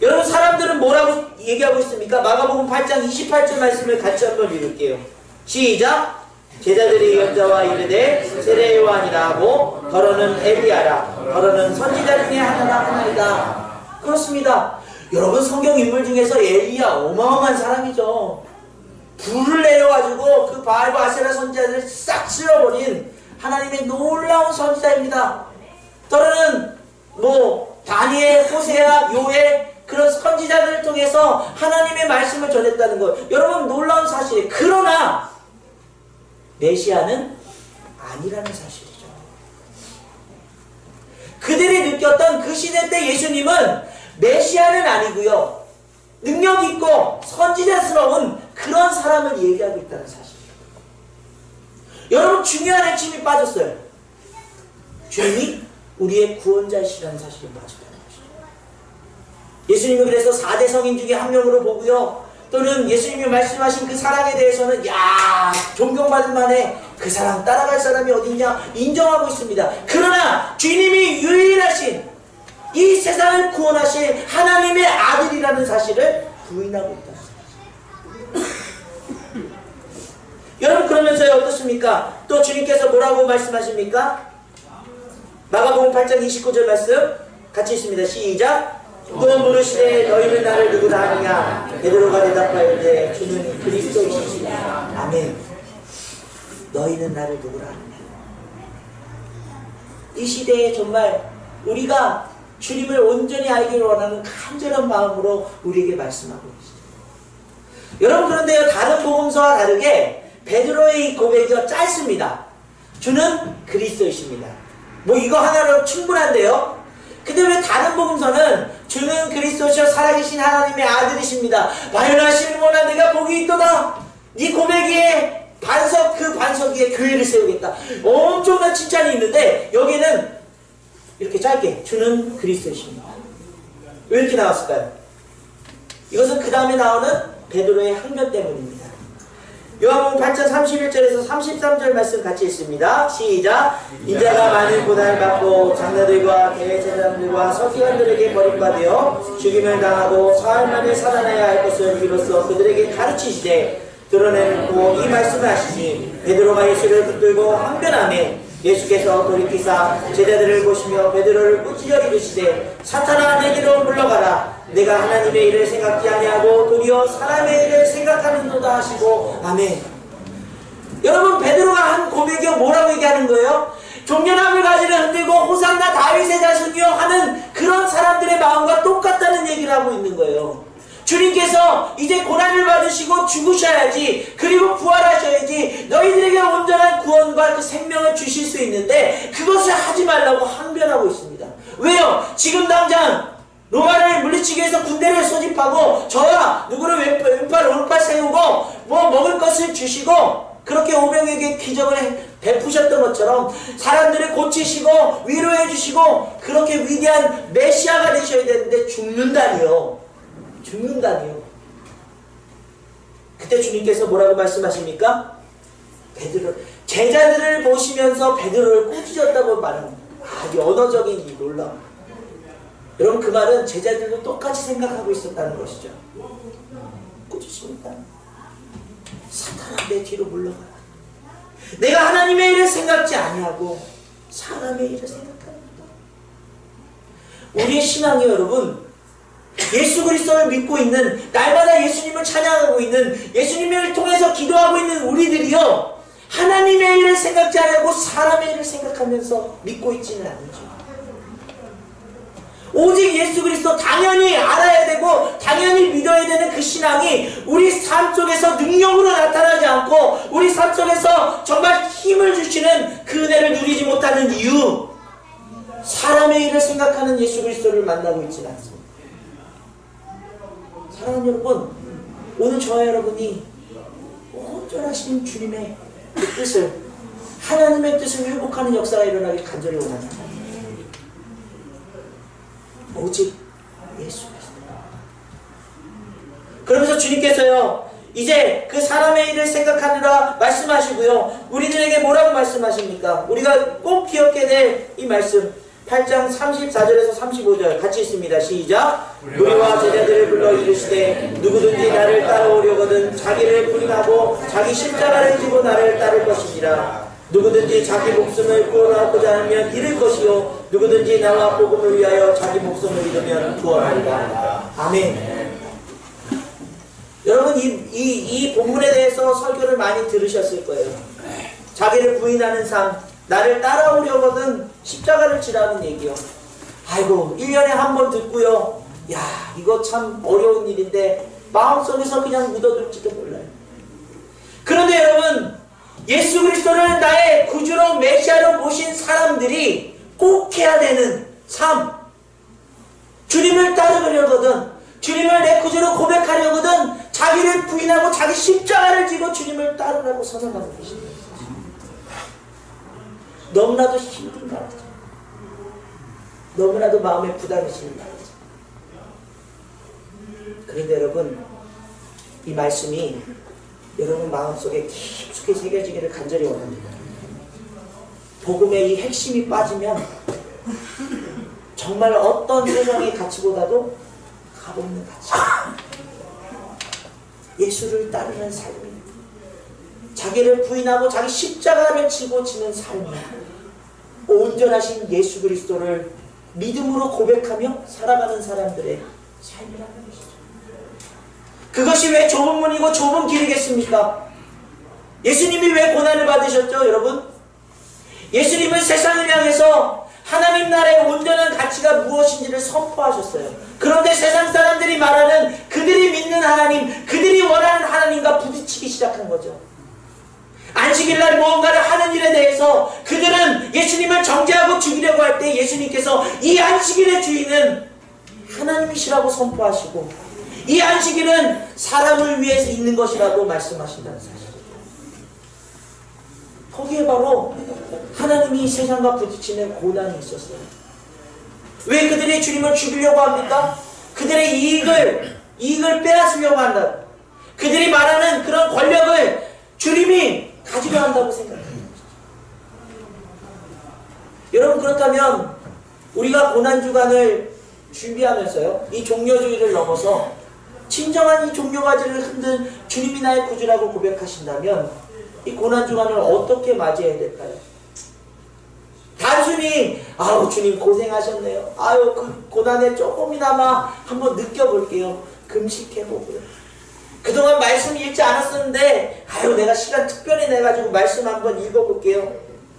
여러분, 사람들은 뭐라고 얘기하고 있습니까? 마가복음 8장 28절 말씀을 같이 한번 읽을게요. 시작! 제자들이 연자와 이르되 세례 요한이라 하고 더러는 엘리야라, 더러는 선지자 중에 하나이다. 그렇습니다. 여러분, 성경 인물 중에서 엘리야 어마어마한 사람이죠. 불을 내려가지고 그 바알과 아세라 선지자들을 싹 쓸어버린 하나님의 놀라운 선지자입니다. 더러는 다니엘, 호세아, 요엘 그런 선지자들을 통해서 하나님의 말씀을 전했다는 것, 여러분 놀라운 사실이에요. 그러나 메시아는 아니라는 사실이죠. 그들이 느꼈던 그 시대 때 예수님은 메시아는 아니고요, 능력 있고 선지자스러운 그런 사람을 얘기하고 있다는 사실이에요. 여러분, 중요한 핵심이 빠졌어요. 주님이 우리의 구원자이시라는 사실이 빠졌다는 것이죠. 예수님은 그래서 4대 성인 중에 한 명으로 보고요, 또는 예수님이 말씀하신 그 사랑에 대해서는 존경받을 만해, 그 사랑 따라갈 사람이 어딨냐 인정하고 있습니다. 그러나 주님이 유일하신 이 세상을 구원하실 하나님의 아들이라는 사실을 부인하고 있다. 여러분, 그러면서요 어떻습니까? 또 주님께서 뭐라고 말씀하십니까? 마가복음 8장 29절 말씀 같이 있습니다. 시작! 또 물으시되 너희는 나를 누구라 하느냐? 베드로가 대답하였되 주는 그리스도이시니라. 아멘. 너희는 나를 누구라 하느냐? 이 시대에 정말 우리가 주님을 온전히 알기를 원하는 간절한 마음으로 우리에게 말씀하고 계시죠. 여러분, 그런데요, 다른 복음서와 다르게 베드로의 이 고백이 짧습니다. 주는 그리스도이십니다. 이거 하나로 충분한데요. 근데 왜 다른 복음서는 주는 그리스도시여 살아계신 하나님의 아들이십니다. 바요나 시므온아 내가 복이 있도다. 네 고백에 그 반석 위에 교회를 세우겠다. 엄청난 칭찬이 있는데 여기는 이렇게 짧게 주는 그리스도이십니다. 왜 이렇게 나왔을까요? 이것은 그 다음에 나오는 베드로의 항변 때문입니다. 요한복음 8장 31절에서 33절 말씀 같이 읽습니다. 시작! 인자가 많은 고난을 받고 장로들과 대제사장들과 서기관들에게 버림받아 죽임을 당하고 사흘 만에 살아나야 할 것을 이로써 그들에게 가르치시되 드러내놓고 이 말씀을 하시니 베드로가 예수를 붙들고 항변하매 예수께서 돌이키사 제자들을 보시며 베드로를 꾸짖어 이르시되 사탄아 내게로 물러가라. 내가 하나님의 일을 생각지 아니하고 도리어 사람의 일을 생각하는도다 하시고. 아멘. 여러분, 베드로가 한 고백이 뭐라고 얘기하는 거예요? 종려나무 가지를 흔들고 호산나 다윗의 자손이여 하는 그런 사람들의 마음과 똑같다는 얘기를 하고 있는 거예요. 주님께서 이제 고난을 받으시고 죽으셔야지, 그리고 부활하셔야지 너희들에게 온전한 구원과 그 생명을 주실 수 있는데 그것을 하지 말라고 항변하고 있습니다. 왜요? 지금 당장 로마를 물리치기 위해서 군대를 소집하고 저와 누구를 왼팔 오른팔 세우고 뭐 먹을 것을 주시고 그렇게 오병에게 기적을 베푸셨던 것처럼 사람들을 고치시고 위로해 주시고 그렇게 위대한 메시아가 되셔야 되는데 죽는다니요. 죽는다니요. 그때 주님께서 뭐라고 말씀하십니까? 베드로, 제자들을 보시면서 베드로를 꾸짖었다고 말합니다. 이 언어적인 이 놀라움. 여러분, 그 말은 제자들도 똑같이 생각하고 있었다는 것이죠. 꾸짖습니다. 사탄아, 내 뒤로 물러가라. 내가 하나님의 일을 생각지 아니하고 사람의 일을 생각합니다. 우리의 신앙이 여러분, 예수 그리스도를 믿고 있는, 날마다 예수님을 찬양하고 있는, 예수님을 통해서 기도하고 있는 우리들이요, 하나님의 일을 생각지 않고 사람의 일을 생각하면서 믿고 있지는 않죠. 오직 예수 그리스도 당연히 알아야 되고 당연히 믿어야 되는 그 신앙이 우리 삶 속에서 능력으로 나타나지 않고 우리 삶 속에서 정말 힘을 주시는 그 은혜를 누리지 못하는 이유, 사람의 일을 생각하는 예수 그리스도를 만나고 있지는 않습니다. 사랑하는 여러분, 오늘 저와 여러분이 온전하신 주님의 그 뜻을, 하나님의 뜻을 회복하는 역사가 일어나길 간절히 원합니다. 오직 예수 그리스도. 그러면서 주님께서요, 이제 그 사람의 일을 생각하느라 말씀하시고요, 우리들에게 뭐라고 말씀하십니까? 우리가 꼭 기억해야 될 이 말씀, 8장 34절에서 35절 같이 있습니다. 시작. 무리와 제자들을 불러 이르시되 누구든지 나를 따라오려거든 자기를 부인하고 자기 십자가를 지고 나를 따를 것이니라. 누구든지 자기 목숨을 구원하고자 하면 잃을 것이요 누구든지 나와 복음을 위하여 자기 목숨을 잃으면 구원하리라. 아멘. 여러분, 이 본문에 대해서 설교를 많이 들으셨을 거예요. 자기를 부인하는 삶, 나를 따라오려거든 십자가를 지라는 얘기요. 아이고, 1년에 한 번 듣고요, 야, 이거 참 어려운 일인데 마음속에서 그냥 묻어둘지도 몰라요. 그런데 여러분, 예수 그리스도를 나의 구주로 메시아로 모신 사람들이 꼭 해야 되는 삶, 주님을 따르려거든, 주님을 내 구주로 고백하려거든 자기를 부인하고 자기 십자가를 지고 주님을 따르라고 선언하고 계십니다. 너무나도 힘든 말이죠. 너무나도 마음에 부담이 지는 말이죠. 그런데 여러분, 이 말씀이 여러분 마음속에 깊숙이 새겨지기를 간절히 원합니다. 복음의 이 핵심이 빠지면 정말 어떤 세상의 가치보다도 값없는 가치, 예수를 따르는 삶입니다. 자기를 부인하고 자기 십자가를 지고 지는 삶이 온전하신 예수 그리스도를 믿음으로 고백하며 살아가는 사람들의 삶이라는 것이죠. 그것이 왜 좁은 문이고 좁은 길이겠습니까? 예수님이 왜 고난을 받으셨죠, 여러분? 예수님은 세상을 향해서 하나님 나라의 온전한 가치가 무엇인지를 선포하셨어요. 그런데 세상 사람들이 말하는 그들이 믿는 하나님, 그들이 원하는 하나님과 부딪히기 시작한 거죠. 안식일날 무언가를 하는 일에 대해서 그들은 예수님을 정죄하고 죽이려고 할 때 예수님께서 이 안식일의 주인은 하나님이시라고 선포하시고 이 안식일은 사람을 위해서 있는 것이라고 말씀하신다는 사실이죠. 거기에 바로 하나님이 세상과 부딪히는 고난이 있었어요. 왜 그들이 주님을 죽이려고 합니까? 그들의 이익을 빼앗으려고 한다. 그들이 말하는 그런 권력을 주님이 가지려 한다고 생각합니다. 여러분, 그렇다면 우리가 고난주간을 준비하면서요, 이 종려주의를 넘어서 진정한 이 종려가지를 흔든 주님이 나의 구주라고 고백하신다면 이 고난주간을 어떻게 맞이해야 될까요? 주님, 아우 주님 고생하셨네요. 아유 그 고난에 조금이나마 한번 느껴볼게요. 금식해보고요. 그동안 말씀 읽지 않았었는데 아유 내가 시간 특별히 내가지고 말씀 한번 읽어볼게요.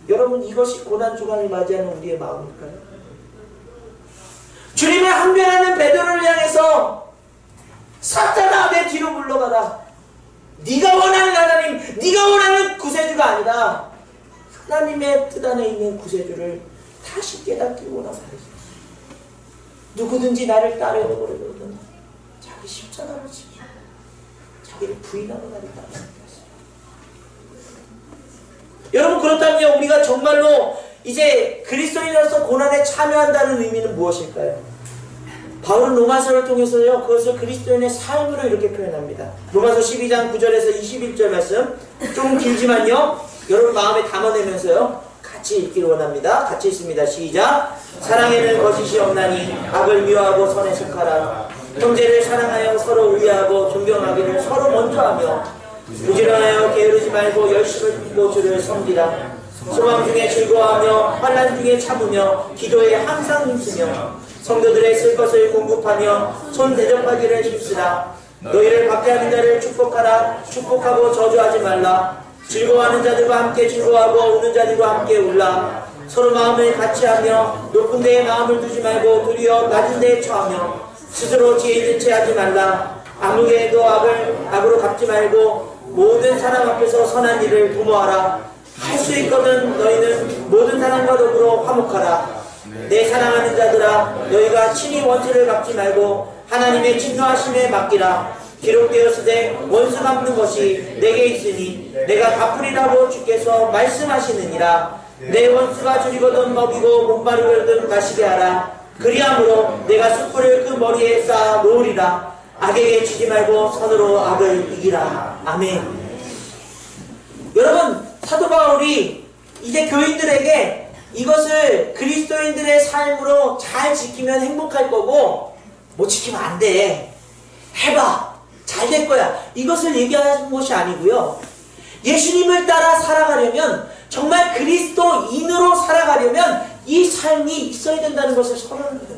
여러분 이것이 고난 주간을 맞이하는 우리의 마음일까요? 주님의 항변하는 베드로를 향해서 사탄아 내 뒤로 물러가라. 네가 원하는 하나님, 네가 원하는 구세주가 아니라 하나님의 뜻 안에 있는 구세주를 다시 깨닫기 원합니다. 누구든지 나를 따르려거든 자기 십자가를 지고 자기를 부인하고 나를 따르는 것입니다. 여러분 그렇다면 우리가 정말로 이제 그리스도인으로서 고난에 참여한다는 의미는 무엇일까요? 바울은 로마서를 통해서요 그것을 그리스도인의 삶으로 이렇게 표현합니다. 로마서 12장 9절에서 21절 말씀 좀 길지만요 여러분 마음에 담아내면서요 같이 읽기를 원합니다. 같이 읽습니다. 시작. 사랑에는 거짓이 없나니 악을 미워하고 선에 속하라. 형제를 사랑하여 서로 의하고 존경하기를 서로 먼저 하며 부지런하여 게으르지 말고 열심을 품고 주를 섬기라. 소망 중에 즐거워하며 환난 중에 참으며 기도에 항상 힘쓰며 성도들의 쓸 것을 공급하며 손 대접하기를 힘쓰라. 너희를 박해하는 자를 축복하라. 축복하고 저주하지 말라. 즐거워하는 자들과 함께 즐거워하고 우는 자들과 함께 울라. 서로 마음을 같이하며 높은 데에 마음을 두지 말고 도리어 낮은 데에 처하며 스스로 지혜 있는 채 하지 말라. 아무개도 악으로 갚지 말고 모든 사람 앞에서 선한 일을 도모하라. 할 수 있거든 너희는 모든 사람과 더불어 화목하라. 내 사랑하는 자들아 너희가 친히 원수를 갚지 말고 하나님의 진노하심에 맡기라. 기록되었으되 원수 갚는 것이 내게 있으니 내가 갚으리라고 주께서 말씀하시느니라. 내 원수가 줄이거든 먹이고 목마르거든 마시게 하라. 그리함으로 내가 숯불을 그 머리에 쌓아 놓으리라. 악에게 지지 말고 선으로 악을 이기라. 아멘. 여러분 사도 바울이 이제 교인들에게 이것을 그리스도인들의 삶으로 잘 지키면 행복할 거고 못 지키면 안 돼. 해봐. 잘 될 거야. 이것을 얘기하는 것이 아니고요. 예수님을 따라 살아가려면 정말 그리스도인으로 살아가려면 이 삶이 있어야 된다는 것을 선언합니다.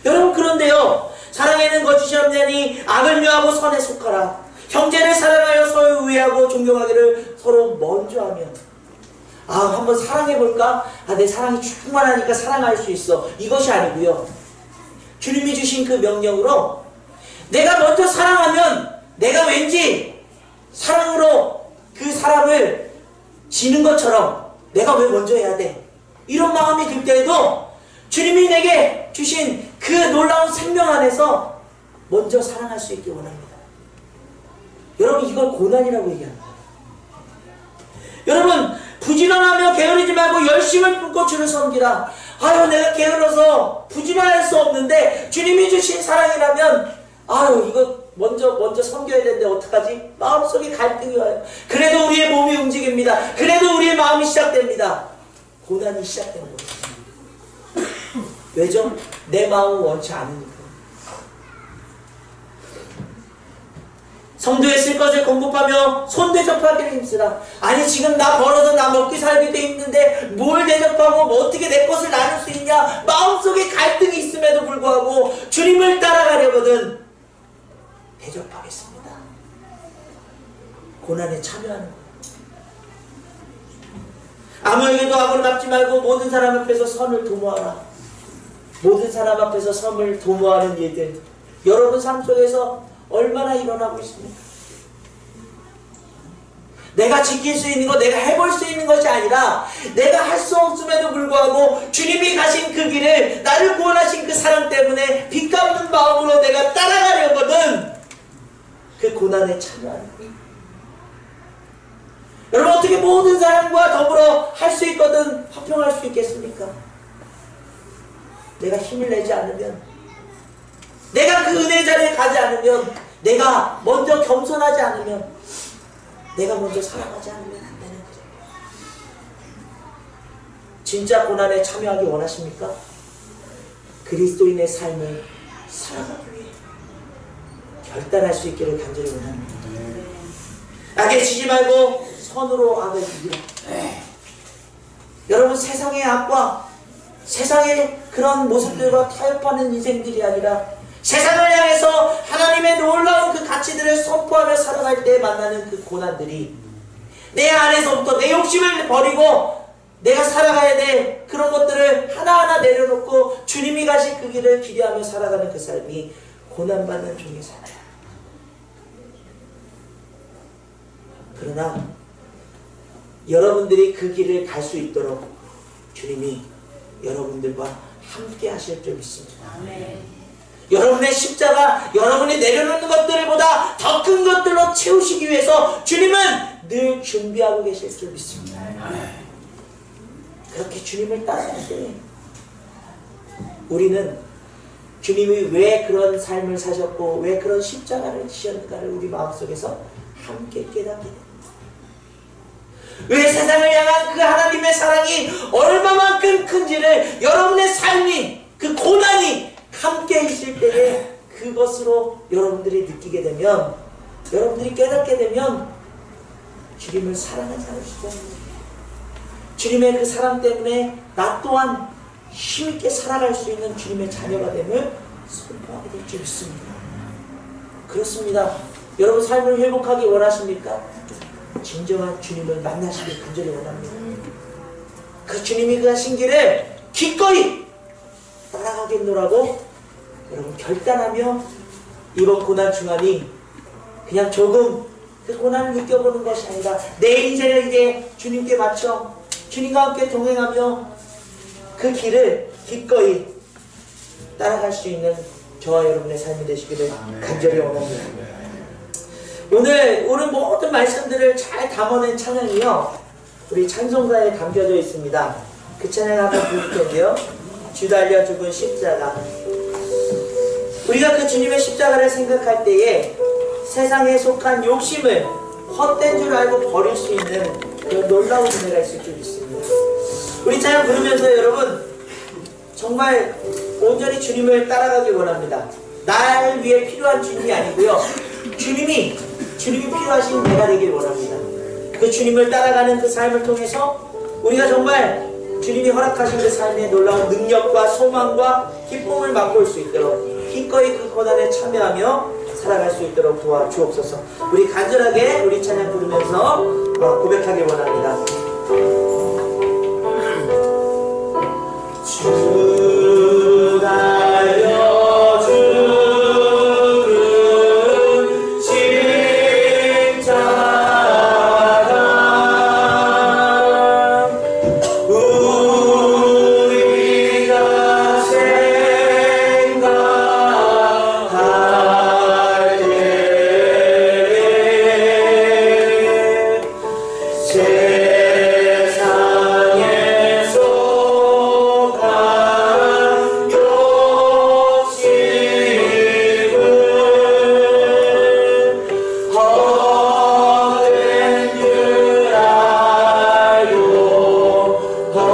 여러분 그런데요. 사랑에는 거짓이 없냐니 악을 미워하고 선에 속하라. 형제를 사랑하여 서로 우애하고 존경하기를 서로 먼저 하며 한번 사랑해볼까? 내 사랑이 충만하니까 사랑할 수 있어. 이것이 아니고요. 주님이 주신 그 명령으로 내가 먼저 사랑하면 내가 왠지 사랑으로 그 사람을 지는 것처럼 내가 왜 먼저 해야 돼? 이런 마음이 들 때에도 주님이 내게 주신 그 놀라운 생명 안에서 먼저 사랑할 수 있기 원합니다. 여러분 이걸 고난이라고 얘기합니다. 여러분 부지런하며 게으르지 말고 열심을 품고 주를 섬기라. 아유 내가 게을러서 부지런할 수 없는데 주님이 주신 사랑이라면 아유 이거 먼저 섬겨야 되는데 어떡하지? 마음속에 갈등이 와요. 그래도 우리의 몸이 움직입니다. 그래도 우리의 마음이 시작됩니다. 고난이 시작되는 거예요. 왜죠? 내 마음은 원치 않으니까. 성도의 쓸 것을 공급하며 손 대접하기를 힘쓰라. 아니 지금 나 벌어서 나 먹기 살기도 힘든데 뭘 대접하고 뭐 어떻게 내 것을 나눌 수 있냐. 마음속에 갈등이 있음에도 불구하고 주님을 따라가려거든 대접하겠습니다. 고난에 참여하는 거예요. 아무에게도 악을 갚지 말고 모든 사람 앞에서 선을 도모하라. 모든 사람 앞에서 선을 도모하는 일들 여러분 삶 속에서 얼마나 일어나고 있습니까? 내가 지킬 수 있는 것, 내가 해볼 수 있는 것이 아니라 내가 할 수 없음에도 불구하고 주님이 가신 그 길을 나를 구원하신 그 사랑 때문에 빚 갚는 마음으로 내가 따라가려거든 그 고난에 참여하는 거예요. 여러분 어떻게 모든 사람과 더불어 할 수 있거든 화평할 수 있겠습니까? 내가 힘을 내지 않으면 내가 그 은혜의 자리에 가지 않으면 내가 먼저 겸손하지 않으면 내가 먼저 사랑하지 않으면 안 되는 거죠. 진짜 고난에 참여하기 원하십니까? 그리스도인의 삶을 살아가기 위해 결단할 수 있기를 간절히 원합니다. 악에 지지 말고 선으로 악을 이기라. 여러분, 세상의 악과 세상의 그런 모습들과 타협하는 인생들이 아니라 세상을 향해서 하나님의 놀라운 그 가치들을 선포하며 살아갈 때 만나는 그 고난들이 내 안에서부터 내 욕심을 버리고 내가 살아가야 될 그런 것들을 하나하나 내려놓고 주님이 가신 그 길을 기대하며 살아가는 그 삶이 고난받는 종의 삶이야. 그러나 여러분들이 그 길을 갈 수 있도록 주님이 여러분들과 함께 하실 줄 믿습니다. 아멘. 여러분의 십자가, 여러분이 내려놓는 것들보다 더 큰 것들로 채우시기 위해서 주님은 늘 준비하고 계실 줄 믿습니다. 아멘. 그렇게 주님을 따라갈 때 우리는 주님이 왜 그런 삶을 사셨고 왜 그런 십자가를 지셨는가를 우리 마음속에서 함께 깨닫게 됩니다. 왜 세상을 향한 그 하나님의 사랑이 얼마만큼 큰지를 여러분의 삶이, 그 고난이 함께 있을 때에 그것으로 여러분들이 느끼게 되면, 여러분들이 깨닫게 되면 주님을 사랑하지 않으시죠? 주님의 그 사랑 때문에 나 또한 힘있게 살아갈 수 있는 주님의 자녀가 됨을 선포하게 될 줄 믿습니다. 그렇습니다. 여러분 삶을 회복하기 원하십니까? 진정한 주님을 만나시길 간절히 원합니다. 그 주님이 그 하신 길을 기꺼이 따라가겠노라고 여러분 결단하며 이번 고난 중환이 그냥 조금 그 고난을 느껴보는 것이 아니라 내 인생을 이제 주님께 맞춰 주님과 함께 동행하며 그 길을 기꺼이 따라갈 수 있는 저와 여러분의 삶이 되시기를 간절히 원합니다. 오늘 모든 말씀들을 잘 담아낸 찬양이요, 우리 찬송가에 담겨져 있습니다. 그 찬양 한번 부를 텐데요. 주 달려 죽은 십자가. 우리가 그 주님의 십자가를 생각할 때에 세상에 속한 욕심을 헛된 줄 알고 버릴 수 있는 그런 놀라운 은혜가 있을 줄 믿습니다. 우리 찬양 부르면서 여러분 정말 온전히 주님을 따라가기 원합니다. 날 위해 필요한 주님이 아니고요, 주님이 필요하신 내가 되길 원합니다. 그 주님을 따라가는 그 삶을 통해서 우리가 정말 주님이 허락하신 그 삶의 놀라운 능력과 소망과 기쁨을 맛볼 수 있도록 기꺼이 그 고난에 참여하며 살아갈 수 있도록 도와주옵소서. 우리 간절하게 우리 찬양 부르면서 고백하길 원합니다. 주 달려 죽은 십자가 우리가 생각할 때 세상에서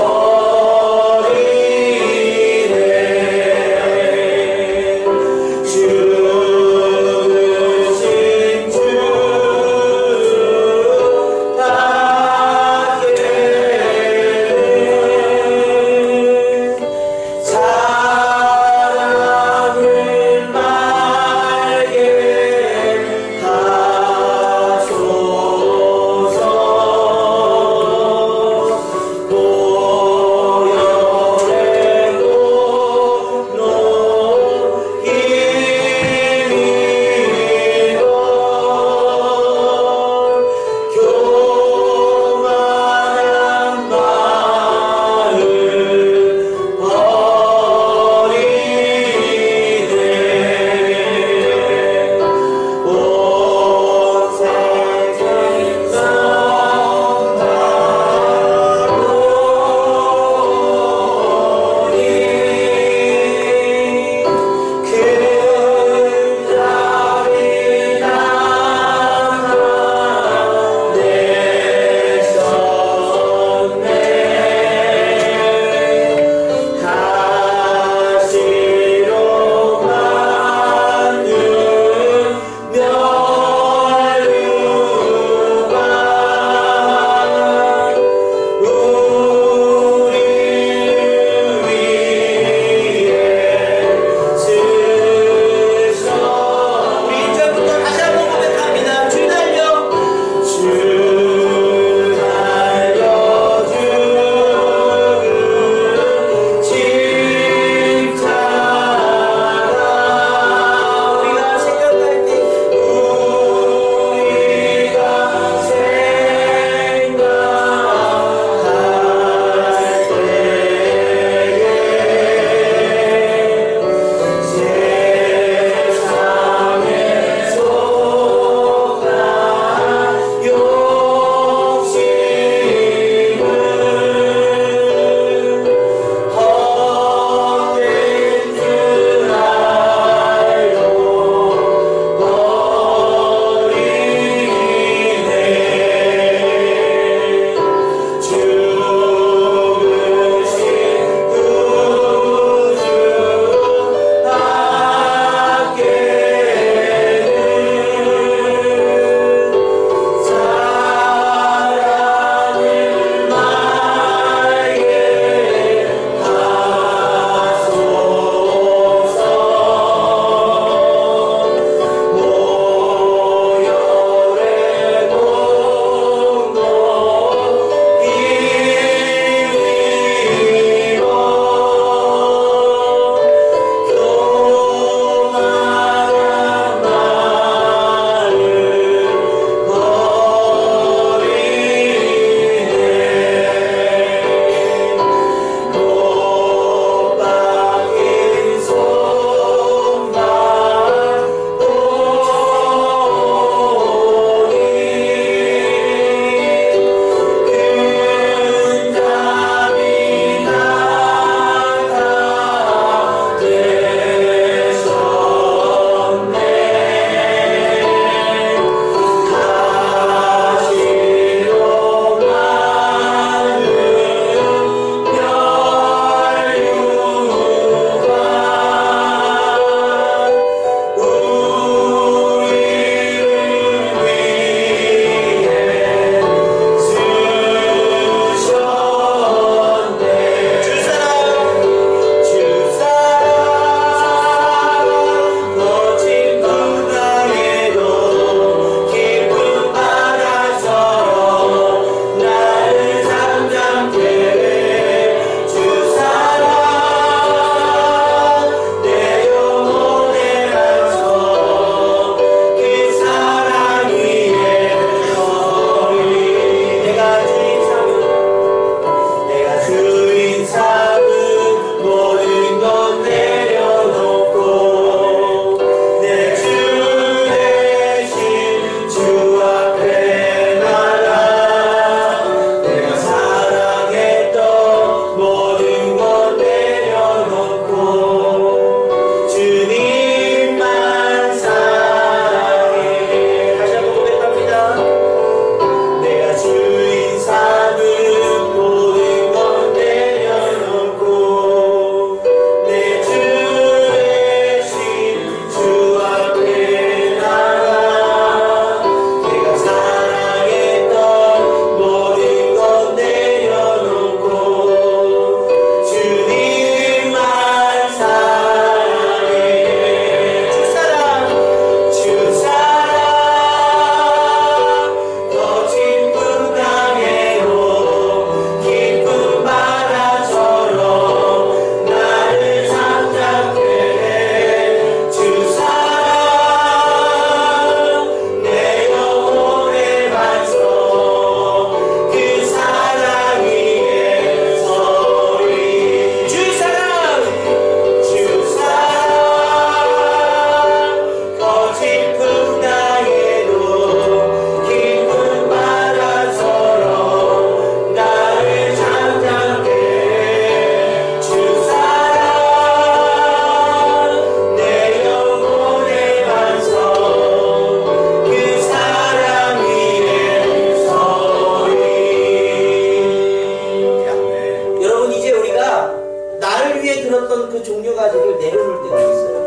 여러분 그 종려가지를 내려놓을 때가 있어요.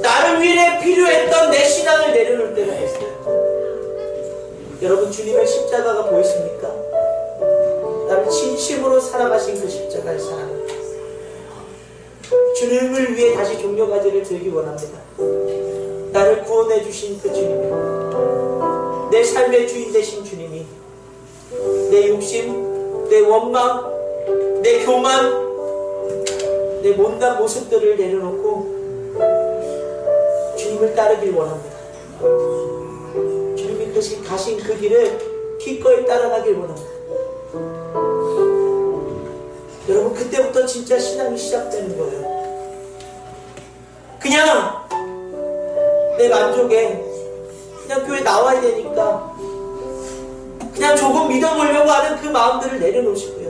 나를 위해 필요했던 내 신앙을 내려놓을 때가 있어요. 여러분 주님의 십자가가 보이십니까? 나를 진심으로 사랑하신 그 십자가의 사랑. 주님을 위해 다시 종려가지를 들기 원합니다. 나를 구원해 주신 그 주님이, 내 삶의 주인 되신 주님이 내 욕심, 내 원망, 내 교만, 내 못난 모습들을 내려놓고 주님을 따르길 원합니다. 주님이 가신 그 길을 기꺼이 따라가길 원합니다. 여러분 그때부터 진짜 신앙이 시작되는 거예요. 그냥 내 만족에 그냥 교회 나와야 되니까 그냥 조금 믿어보려고 하는 그 마음들을 내려놓으시고요.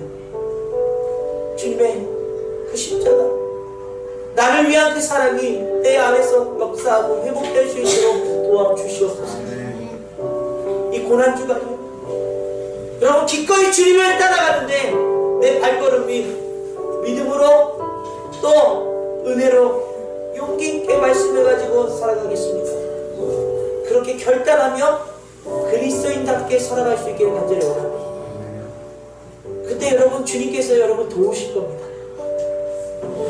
주님의 그 십자가, 나를 위한 그 사랑이 내 안에서 역사하고 회복될 수 있도록 도와주시옵소서. 이 고난주간에 여러분 기꺼이 주님을 따라가는데 내 발걸음이 믿음으로 또 은혜로 용기 있게 말씀을 가지고 살아가겠습니다. 그렇게 결단하며 그리스도인답게 살아갈 수 있기를 간절히 원합니다. 그때 여러분 주님께서 여러분 도우실 겁니다.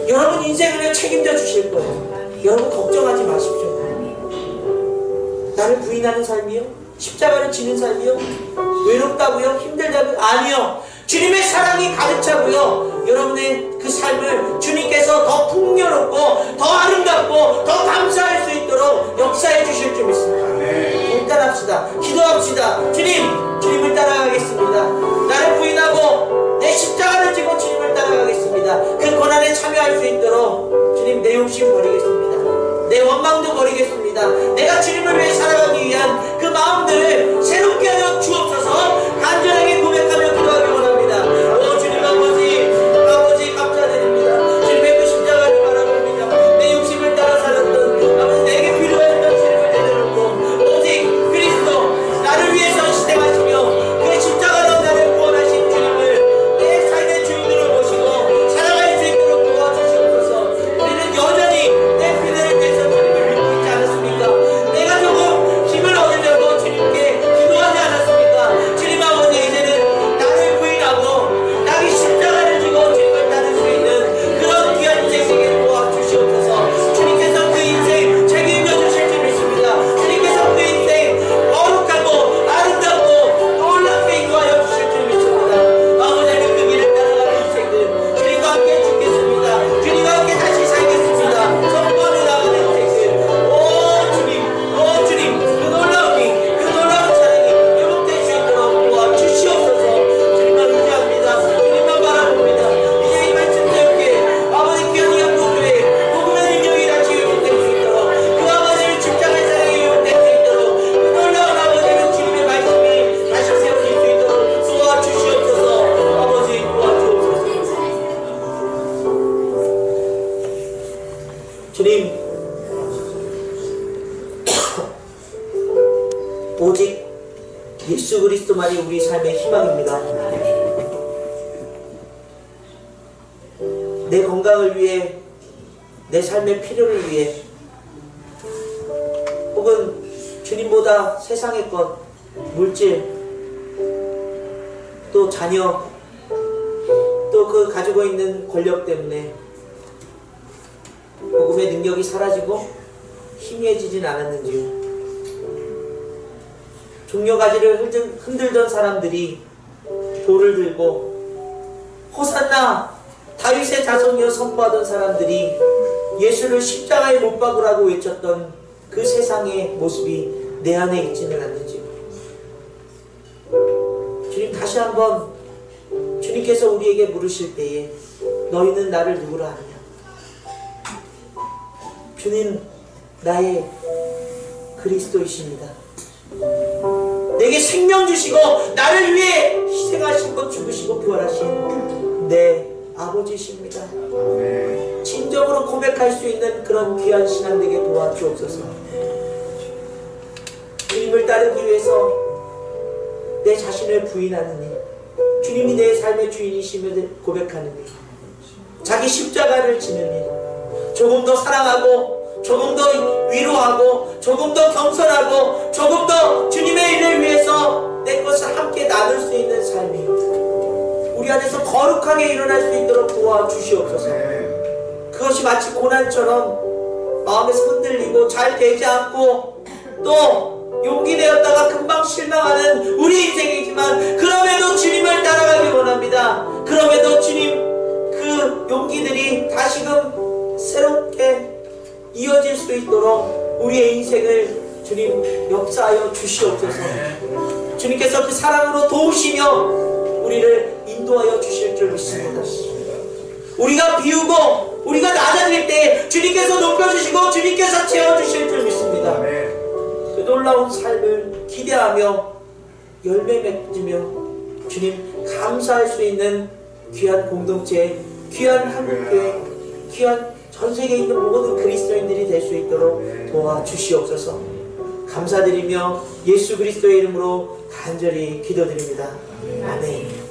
여러분 인생을 책임져 주실 거예요. 여러분 걱정하지 마십시오. 나를 부인하는 삶이요? 십자가를 지는 삶이요? 외롭다고요? 힘들다고요? 아니요. 주님의 사랑이 가득 차고요. 여러분의 그 삶을 주님께서 더 풍요롭고 더 아름답고 더 감사할 수 있도록 역사해 주실 줄 믿습니다. 결단합시다. 기도합시다. 주님을 따라가겠습니다. 나를 부인하고 내 십자가를 지고 주님을 따라가겠습니다. 그 고난에 참여할 수 있도록 주님 내 욕심 버리겠습니다. 내 원망도 버리겠습니다. 내가 주님을 위해 살아가기 위한 그 마음들을 새롭게 하여 주옵소서. 간절하게 고백하며 기도하기 원합니다. 오 주님 아버지 감사드립니다. 주님의 그 십자가를 바라봅니다. 내 욕심을 따라 살았던 아버지 내게 필요했던 주님을 내려놓고 오직 그리스도 나를 위해서 희생하시며 그 십자가로 나를 구원하신 주님을 내 삶의 주인으로 모시고 살아갈 수 있도록 도와주시옵소서. 우리는 여전히 내 필요를 위해서 주님을 믿고 있지 않았습니까? 내가 조금 힘을 얻으려고 주님께 기도하지 않았습니까? 주님 아버지 이제는 나를 부인하고 나의 십자가를 지고 주님을 따를 수 있는 그런 귀한 인생 되게 도와주시옵소서. 주님께서 그 인생 책임져 주실 줄 믿습니다. 주님께서 그 인생 거룩하고 아름답고 놀랍게 인도하여 주실 줄 믿습니다. 아버지는 그 길을 따라가는 인생들 주님과 함께 죽겠습니다. 주님과 함께 다시 살겠습니다. 선포하며 나가는 인생들 오 주님 그 놀라운 사랑이 회복될 수 있도록 도와주시옵소서. 주님만 의지합니다. 주님만 바라봅니다. 이제 이 말씀 때문에 아버지 귀한 이 한국교회 복음의 능력이 다시 회복될 수 있도록 그 아버지를 십자가의 사랑이 회복될 수 있도록 그 놀라운 아버지는 주님의 말씀이 다시 세워질 수 있도록 도와주시옵소서. 아버지 도와주옵소서. 주님 오직 예수 그리스도만이 우리 삶의 희망입니다. 내 건강을 위해, 내 삶의 필요를 위해, 혹은 주님보다 세상의 것, 물질, 또 자녀, 또 그 가지고 있는 권력 때문에 복음의 능력이 사라지고 희미해지진 않았는지요. 종려가지를 흔들던 사람들이 돌을 들고 호산나 다윗의 자손이여 선포하던 사람들이 예수를 십자가에 못 박으라고 외쳤던 그 세상의 모습이 내 안에 있지는 않는지요. 주님 다시 한번 주님께서 우리에게 물으실 때에 너희는 나를 누구라 하느냐. 주님 나의 그리스도이십니다. 내게 생명 주시고 나를 위해 희생하시고 죽으시고 부활하신 내 아버지십니다. 진정으로 고백할 수 있는 그런 귀한 신앙 되게 도와주옵소서. 주님을 따르기 위해서 내 자신을 부인하는 일, 주님이 내 삶의 주인이심을 고백하는 일, 자기 십자가를 지는 일, 조금 더 사랑하고 조금 더 위로하고 조금 더 겸손하고 조금 더 주님의 일을 위해서 내 것을 함께 나눌 수 있는 삶이 우리 안에서 거룩하게 일어날 수 있도록 도와주시옵소서. 그것이 마치 고난처럼 마음에서 흔들리고 잘 되지 않고 또 용기 내었다가 금방 실망하는 우리 인생이지만 그럼에도 주님을 따라가길 원합니다. 그럼에도 주님 그 용기들이 다시금 새롭게 이어질 수 있도록 우리의 인생을 주님 역사하여 주시옵소서. 주님께서 그 사랑으로 도우시며 우리를 인도하여 주실 줄 믿습니다. 우리가 비우고 우리가 낮아질 때 주님께서 높여주시고 주님께서 채워주실 줄 믿습니다. 그 놀라운 삶을 기대하며 열매 맺으며 주님 감사할 수 있는 귀한 공동체, 귀한 한국교회, 귀한 전세계에 있는 모든 그리스도인들이 될 수 있도록 도와주시옵소서. 감사드리며 예수 그리스도의 이름으로 간절히 기도드립니다. 아멘.